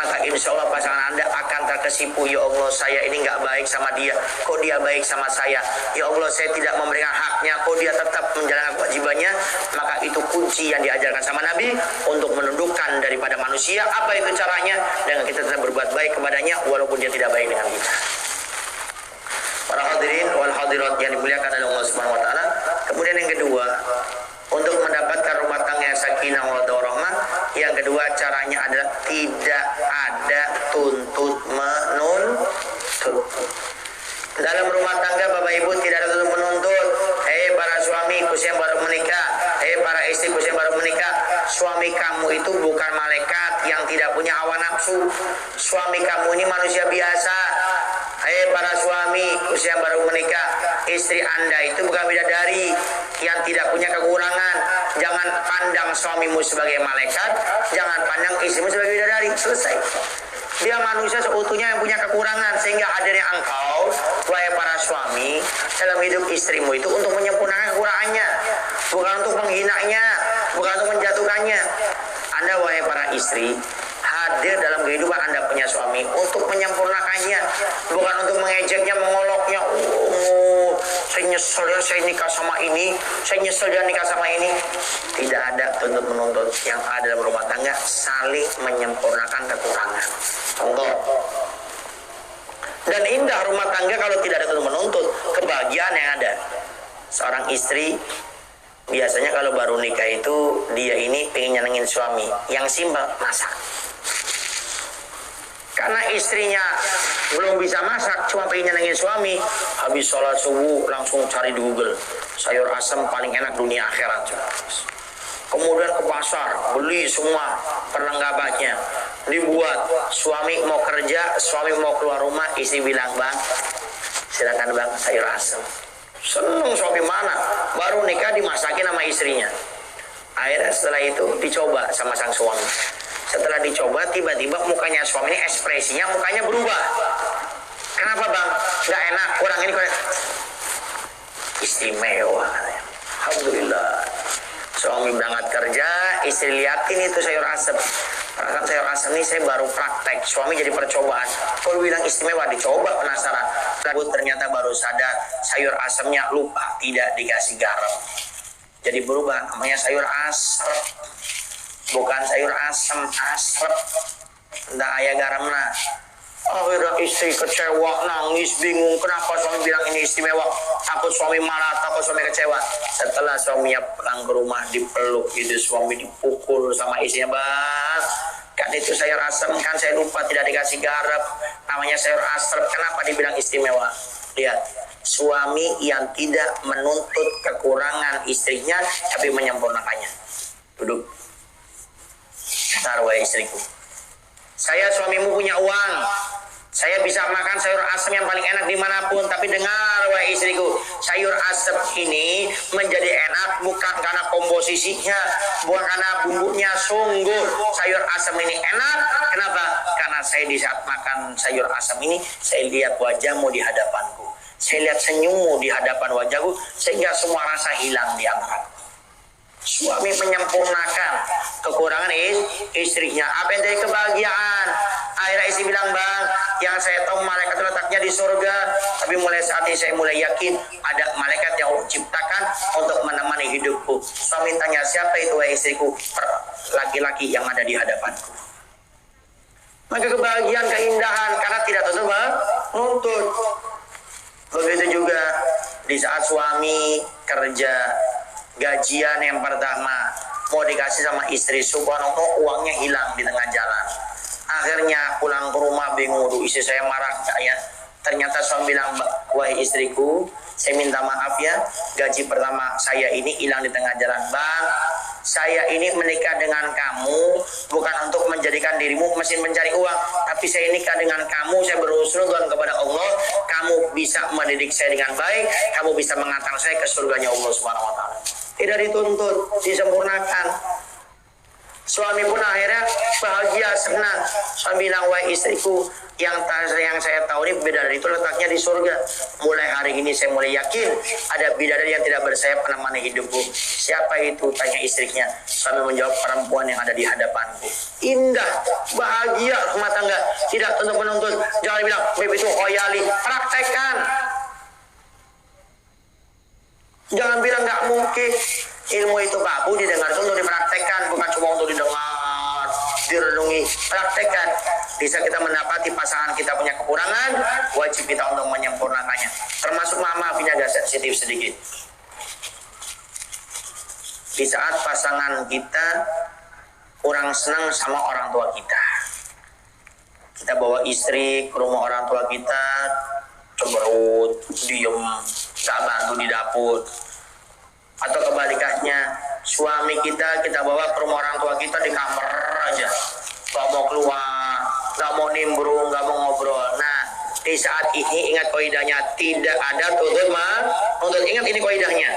maka insya Allah pasangan Anda akan terkesipu. Ya Allah, saya ini nggak baik sama dia, kok dia baik sama saya. Ya Allah, saya tidak memberikan haknya, kok dia tetap menjalankan kewajibannya. Maka itu kunci yang diajarkan sama Nabi untuk menundukkan daripada manusia. Apa itu caranya? Dengan kita tetap berbuat baik kepadanya walaupun dia tidak baik dengan kita. Para hadirin wal hadirat yang dimuliakan oleh Allah Subhanahu wa taala. Kemudian yang kedua, untuk mendapatkan rumah tangga yang sakinah mawaddah warahmah, yang kedua caranya adalah tidak ada tuntut menuntut. Dalam rumah tangga Bapak Ibu tidak ada tuntut menuntut. Hei para suami yang baru menikah, hei para istri yang baru menikah, suami kamu itu bukan malaikat yang tidak punya hawa nafsu. Suami kamu ini manusia biasa. Hei para suami yang baru menikah, istri Anda itu bukan bidadari yang tidak punya kekurangan. Jangan pandang suamimu sebagai malaikat, jangan pandang istrimu sebagai bidadari. Selesai. Dia manusia seutuhnya yang punya kekurangan, sehingga hadirnya engkau, wahai para suami, dalam hidup istrimu itu untuk menyempurnakan kekurangannya, bukan untuk menghinanya, bukan untuk menjatuhkannya. Anda, wahai para istri, hadir dalam kehidupan Anda punya suami untuk menyempurnakannya, bukan untuk mengejeknya, mengoloknya. Oh, saya nyesel ya saya nikah sama ini, saya nyesel ya nikah sama ini. Tidak ada tuntut menuntut. Yang ada dalam rumah tangga saling menyempurnakan kekurangan. Contoh. Dan indah rumah tangga kalau tidak ada tuntut menuntut, kebahagiaan yang ada. Seorang istri biasanya kalau baru nikah itu dia ini pengen nyenengin suami. Yang simpel, masak. Karena istrinya belum bisa masak, cuma pengen nyenengin suami, habis sholat subuh langsung cari di Google sayur asam paling enak dunia akhirat. Kemudian ke pasar beli semua perlengkapannya, dibuat. Suami mau kerja, suami mau keluar rumah, istri bilang, bang silakan bang sayur asam. Seneng suami, mana baru nikah dimasakin sama istrinya. Akhirnya setelah itu dicoba sama sang suami. Setelah dicoba, tiba-tiba mukanya suami ini ekspresinya mukanya berubah. Kenapa bang? Gak enak, kurang ini kurang. Istimewa. Alhamdulillah. Suami berangkat kerja, istri liatin itu sayur asem. Perasaan sayur asem ini saya baru praktek. Suami jadi percobaan. Kalau bilang istimewa, dicoba penasaran. Ternyata baru sadar sayur asemnya lupa tidak dikasih garam. Jadi berubah, namanya sayur asem. Bukan sayur asem, asrep. Nggak ayah garamnya. Akhirnya istri kecewa, nangis, bingung. Kenapa suami bilang ini istimewa? Takut suami marah, takut suami kecewa. Setelah suaminya pulang ke rumah, dipeluk gitu, suami dipukul sama istrinya. Bang, kan itu sayur asem, kan saya lupa tidak dikasih garam. Namanya sayur asrep, kenapa dibilang istimewa? Lihat, suami yang tidak menuntut kekurangan istrinya, tapi menyempurnakannya. Duduk. Bentar, wahai istriku. Saya suamimu punya uang. Saya bisa makan sayur asem yang paling enak dimanapun, tapi dengar wahai istriku, sayur asem ini menjadi enak bukan karena komposisinya, bukan karena bumbunya. Sungguh sayur asem ini enak. Kenapa? Karena saya di saat makan sayur asem ini, saya lihat wajahmu di hadapanku, saya lihat senyummu di hadapan wajahku, sehingga semua rasa hilang diangkat. Suami menyempurnakan kekurangan istrinya. Apa yang dari kebahagiaan? Akhirnya istri bilang, bang, yang saya tahu malaikat letaknya di surga, tapi mulai saat ini saya mulai yakin ada malaikat yang Allah ciptakan untuk menemani hidupku. Suami tanya, siapa itu wahai istriku? Laki-laki yang ada di hadapanku. Maka kebahagiaan, keindahan, karena tidak tentu menuntut. Begitu juga di saat suami kerja, gajian yang pertama mau dikasih sama istri, subhanallah uangnya hilang di tengah jalan. Akhirnya pulang ke rumah bingung, istri saya marah gak ya? Ternyata suami bilang, wahai istriku, saya minta maaf ya, gaji pertama saya ini hilang di tengah jalan. Bang, saya ini menikah dengan kamu bukan untuk menjadikan dirimu mesin mencari uang, tapi saya nikah dengan kamu, saya berhusnuzon kepada Allah, kamu bisa mendidik saya dengan baik, kamu bisa mengantar saya ke surganya Allah Subhanahu wa taala. Tidak dituntut, disempurnakan. Suami pun akhirnya bahagia, senang. Suami bilang, wahai istriku, yang saya tahu ini bidadari itu letaknya di surga. Mulai hari ini saya mulai yakin ada bidadari yang tidak bersayap menemani hidupku. Siapa itu? Tanya istrinya. Suami menjawab, perempuan yang ada di hadapanku. Indah, bahagia rumah tangga, tidak tuntut menuntut. Jangan bilang, beb itu khoyali. Praktekkan. Jangan bilang nggak mungkin. Ilmu itu babu didengar itu untuk dipraktekkan, bukan cuma untuk didengar, direnungi. Praktekkan. Bisa kita mendapati pasangan kita punya kekurangan, wajib kita untuk menyempurnakannya. Termasuk mama punya agak sensitif sedikit. Di saat pasangan kita kurang senang sama orang tua kita, kita bawa istri ke rumah orang tua kita, cemberut, diem, gak bantu di dapur. Atau kebalikannya, suami kita bawa ke rumah orang tua kita di kamar aja, gak mau keluar, gak mau nimbrung, gak mau ngobrol. Nah, di saat ini ingat kaidahnya, tidak ada tuntut menuntut. Ingat ini kaidahnya,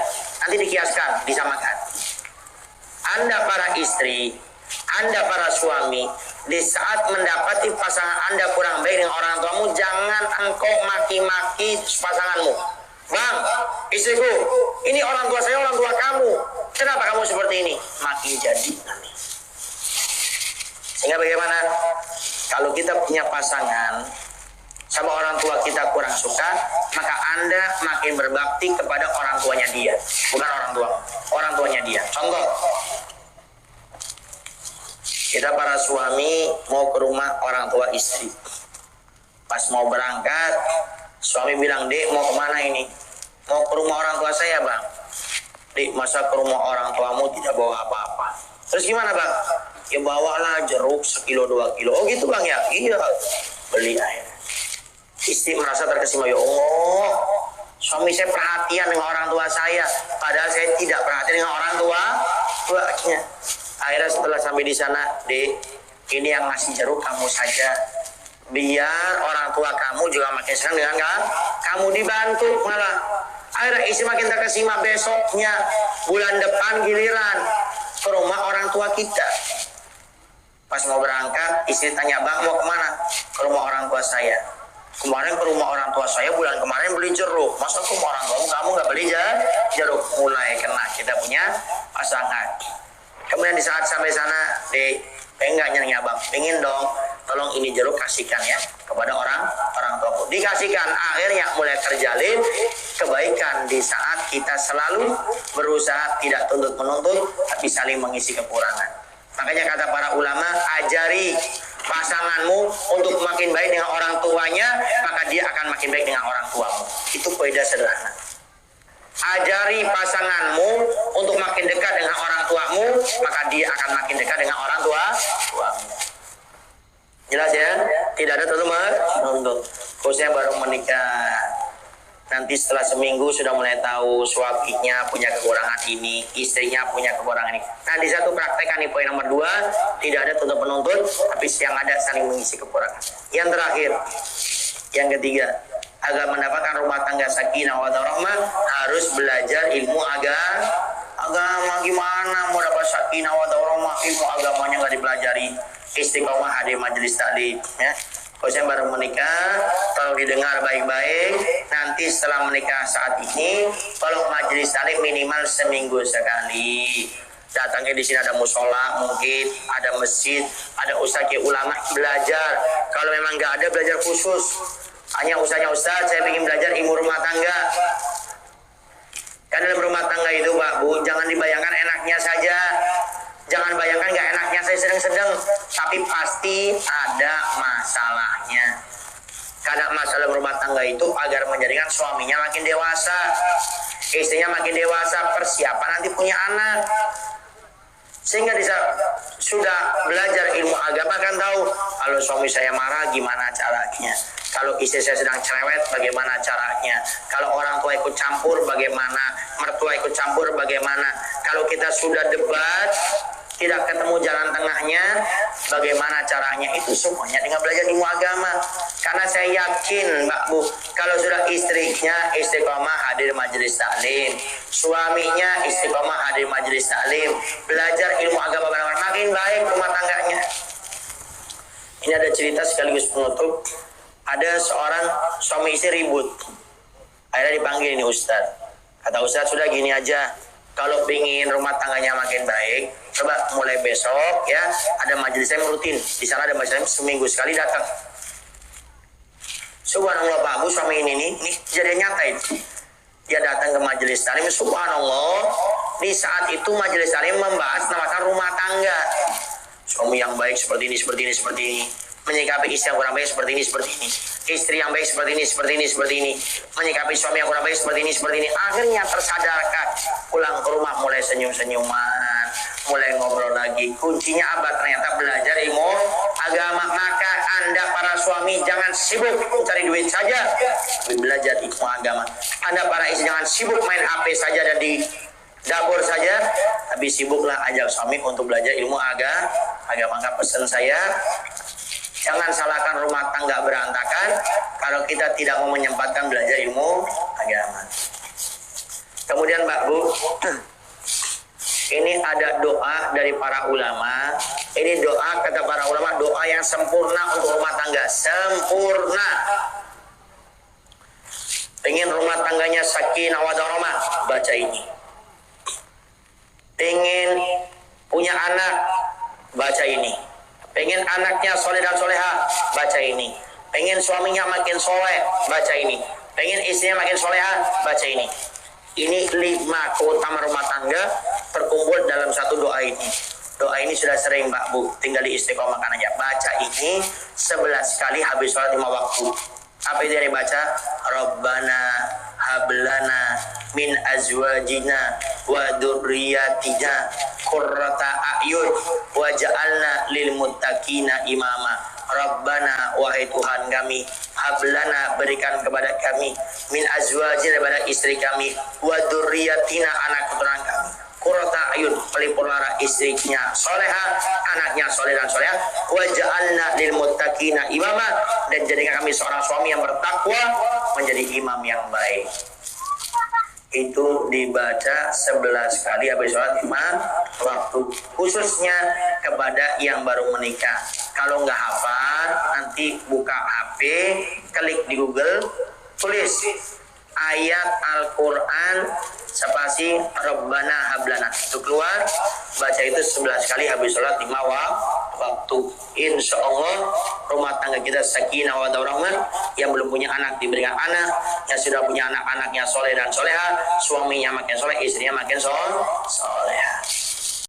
nanti dikiaskan, disamakan. Anda para istri, Anda para suami, di saat mendapati pasangan Anda kurang baik dengan orang tuamu, jangan engkau maki-maki pasanganmu. Bang, istriku, ini orang tua saya, orang tua kamu. Kenapa kamu seperti ini? Maki jadi nanti. Sehingga bagaimana? Kalau kita punya pasangan sama orang tua kita kurang suka, maka Anda makin berbakti kepada orang tuanya dia, bukan orang tuanya dia. Contoh, kita para suami mau ke rumah orang tua istri. Pas mau berangkat, suami bilang, Dek, mau kemana ini? Mau ke rumah orang tua saya, Bang. Dek, masa ke rumah orang tuamu tidak bawa apa-apa? Terus gimana, Bang? Ya bawalah jeruk 1 kilo 2 kilo. Oh gitu, Bang ya? Iya. Beli aja. Istri merasa terkesima, ya Allah, suami saya perhatian dengan orang tua saya, padahal saya tidak perhatian dengan orang tuanya. Akhirnya setelah sampai di sana, Dek, ini yang ngasih jeruk kamu saja, biar orang tua kamu juga makin senang dengan kamu dibantu. Malah akhirnya istri makin terkesima. Besoknya bulan depan giliran ke rumah orang tua kita. Pas mau berangkat, istri tanya, Bang, mau kemana? Ke rumah orang tua saya. Kemarin ke rumah orang tua saya bulan kemarin beli jeruk. Masa ke rumah orang tua kamu nggak beli jeruk? Mulai kena kita punya pasangan. Kemudian di saat sampai sana, Dek, pengen nggak nyanyi Bang? Pengen dong. Tolong ini jeruk kasihkan ya kepada orang tuaku. Dikasihkan, akhirnya mulai terjalin kebaikan di saat kita selalu berusaha tidak tuntut menuntut, tapi saling mengisi kekurangan. Makanya kata para ulama, ajari pasanganmu untuk makin baik dengan orang tuanya, maka dia akan makin baik dengan orang tuamu. Itu kaidah sederhana. Ajari pasanganmu untuk makin dekat dengan orang tuamu, maka dia akan makin dekat dengan orang tuamu. Jelas ya? Tidak ada tuntut menuntut. Khususnya baru menikah, nanti setelah seminggu sudah mulai tahu suaminya punya kekurangan ini, istrinya punya kekurangan ini. Nah, di satu praktekan nih poin nomor 2, tidak ada tuntut menuntut, tapi yang ada saling mengisi kekurangan. Yang terakhir, Yang ketiga, agar mendapatkan rumah tangga sakinah wa rahmah harus belajar ilmu agama. Gimana mau dapat sakinah wa rahmah, ilmu agamanya nggak dipelajari? Istiqomah hadir majelis taklim, ya. Kalau saya baru menikah, tolong didengar baik-baik. Nanti setelah menikah saat ini, kalau majelis taklim minimal seminggu sekali. Datangnya di sini ada musola, mungkin ada masjid, ada ustadz ulama belajar. Kalau memang nggak ada, belajar khusus. Hanya ustaz, saya ingin belajar ilmu rumah tangga. Kan dalam rumah tangga itu Pak Bu, jangan dibayangkan enaknya saja. Jangan bayangkan nggak enaknya saya sedang-sedang, tapi pasti ada masalahnya. Karena masalah rumah tangga itu agar menjadikan suaminya makin dewasa, istrinya makin dewasa, persiapan nanti punya anak. Sehingga sudah belajar ilmu agama kan tahu kalau suami saya marah gimana caranya. Kalau istri saya sedang cerewet bagaimana caranya. Kalau orang tua ikut campur bagaimana. Mertua ikut campur bagaimana. Kalau kita sudah debat tidak ketemu jalan tengahnya, bagaimana caranya? Itu semuanya dengan belajar ilmu agama. Karena saya yakin Mbak Bu, kalau sudah istrinya istiqomah hadir majelis taklim, suaminya istiqomah hadir majelis taklim, belajar ilmu agama benar-benar makin baik rumah tangganya. Ini ada cerita sekaligus penutup. Ada seorang suami istri ribut. Akhirnya dipanggil ini Ustadz. Kata Ustadz, sudah gini aja. Kalau ingin rumah tangganya makin baik, coba mulai besok ya, ada majelis saya rutin. Di sana ada majelis saya seminggu sekali datang. Subhanallah Pak Bu, suami ini kejadian nyata itu. Dia datang ke majelis taklim, subhanallah. Di saat itu majelis taklim membahas tentang rumah tangga. Suami yang baik seperti ini, seperti ini, seperti ini. Menyikapi istri yang kurang baik seperti ini, seperti ini. Istri yang baik seperti ini, seperti ini, seperti ini. Menyikapi suami yang kurang baik seperti ini, seperti ini. Akhirnya tersadarkan. Pulang ke rumah mulai senyum-senyuman. Mulai ngobrol lagi. Kuncinya apa? Ternyata belajar ilmu agama. Maka Anda para suami jangan sibuk mencari duit saja. Tapi belajar ilmu agama. Anda para istri jangan sibuk main HP saja dan di dapur saja. Tapi sibuklah ajak suami untuk belajar ilmu agama. Maka pesan saya, jangan salahkan rumah tangga berantakan kalau kita tidak mau menyempatkan belajar ilmu agama. Kemudian Mbak Bu, ini ada doa dari para ulama. Ini doa kata para ulama, doa yang sempurna untuk rumah tangga. Sempurna. Pengen rumah tangganya sakinah wa rahmah, baca ini. Pengen punya anak, baca ini. Pengen anaknya soleh dan soleha, baca ini. Pengen suaminya makin soleh, baca ini. Pengen istrinya makin soleha, baca ini. Ini 5 keutamaan rumah tangga terkumpul dalam satu doa ini. Doa ini sudah sering Mbak Bu, tinggal di istiqomahkan aja. Baca ini 11 kali habis sholat 5 waktu. Apa itu yang dibaca? Rabbana hablana min azwajina wa dzurriyyatina qurrata a'yun waj'alna lil muttaqina imama. Rabbana, wahai Tuhan kami, hablana, berikan kepada kami, min azwajina, daripada istri kami, wa dzurriyyatina, anak keturunan kami, qurrata a'yun, pelipur-lara, istrinya soleha, anaknya soleh dan soleha, waj'alna lil muttaqina imama, dan jadikan kami seorang suami yang bertakwa, menjadi imam yang baik. Itu dibaca 11 kali habis sholat 5 waktu, khususnya kepada yang baru menikah. Kalau nggak hafal, nanti buka HP, klik di Google, tulis ayat Al-Quran spasi Rabbana hablana, itu keluar, baca itu 11 kali habis sholat 5 waktu. Insya Allah rumah tangga kita sakinah wa rahmah. Yang belum punya anak diberikan anak, yang sudah punya anak, anaknya soleh dan soleha, suaminya makin soleh, istrinya makin soleh.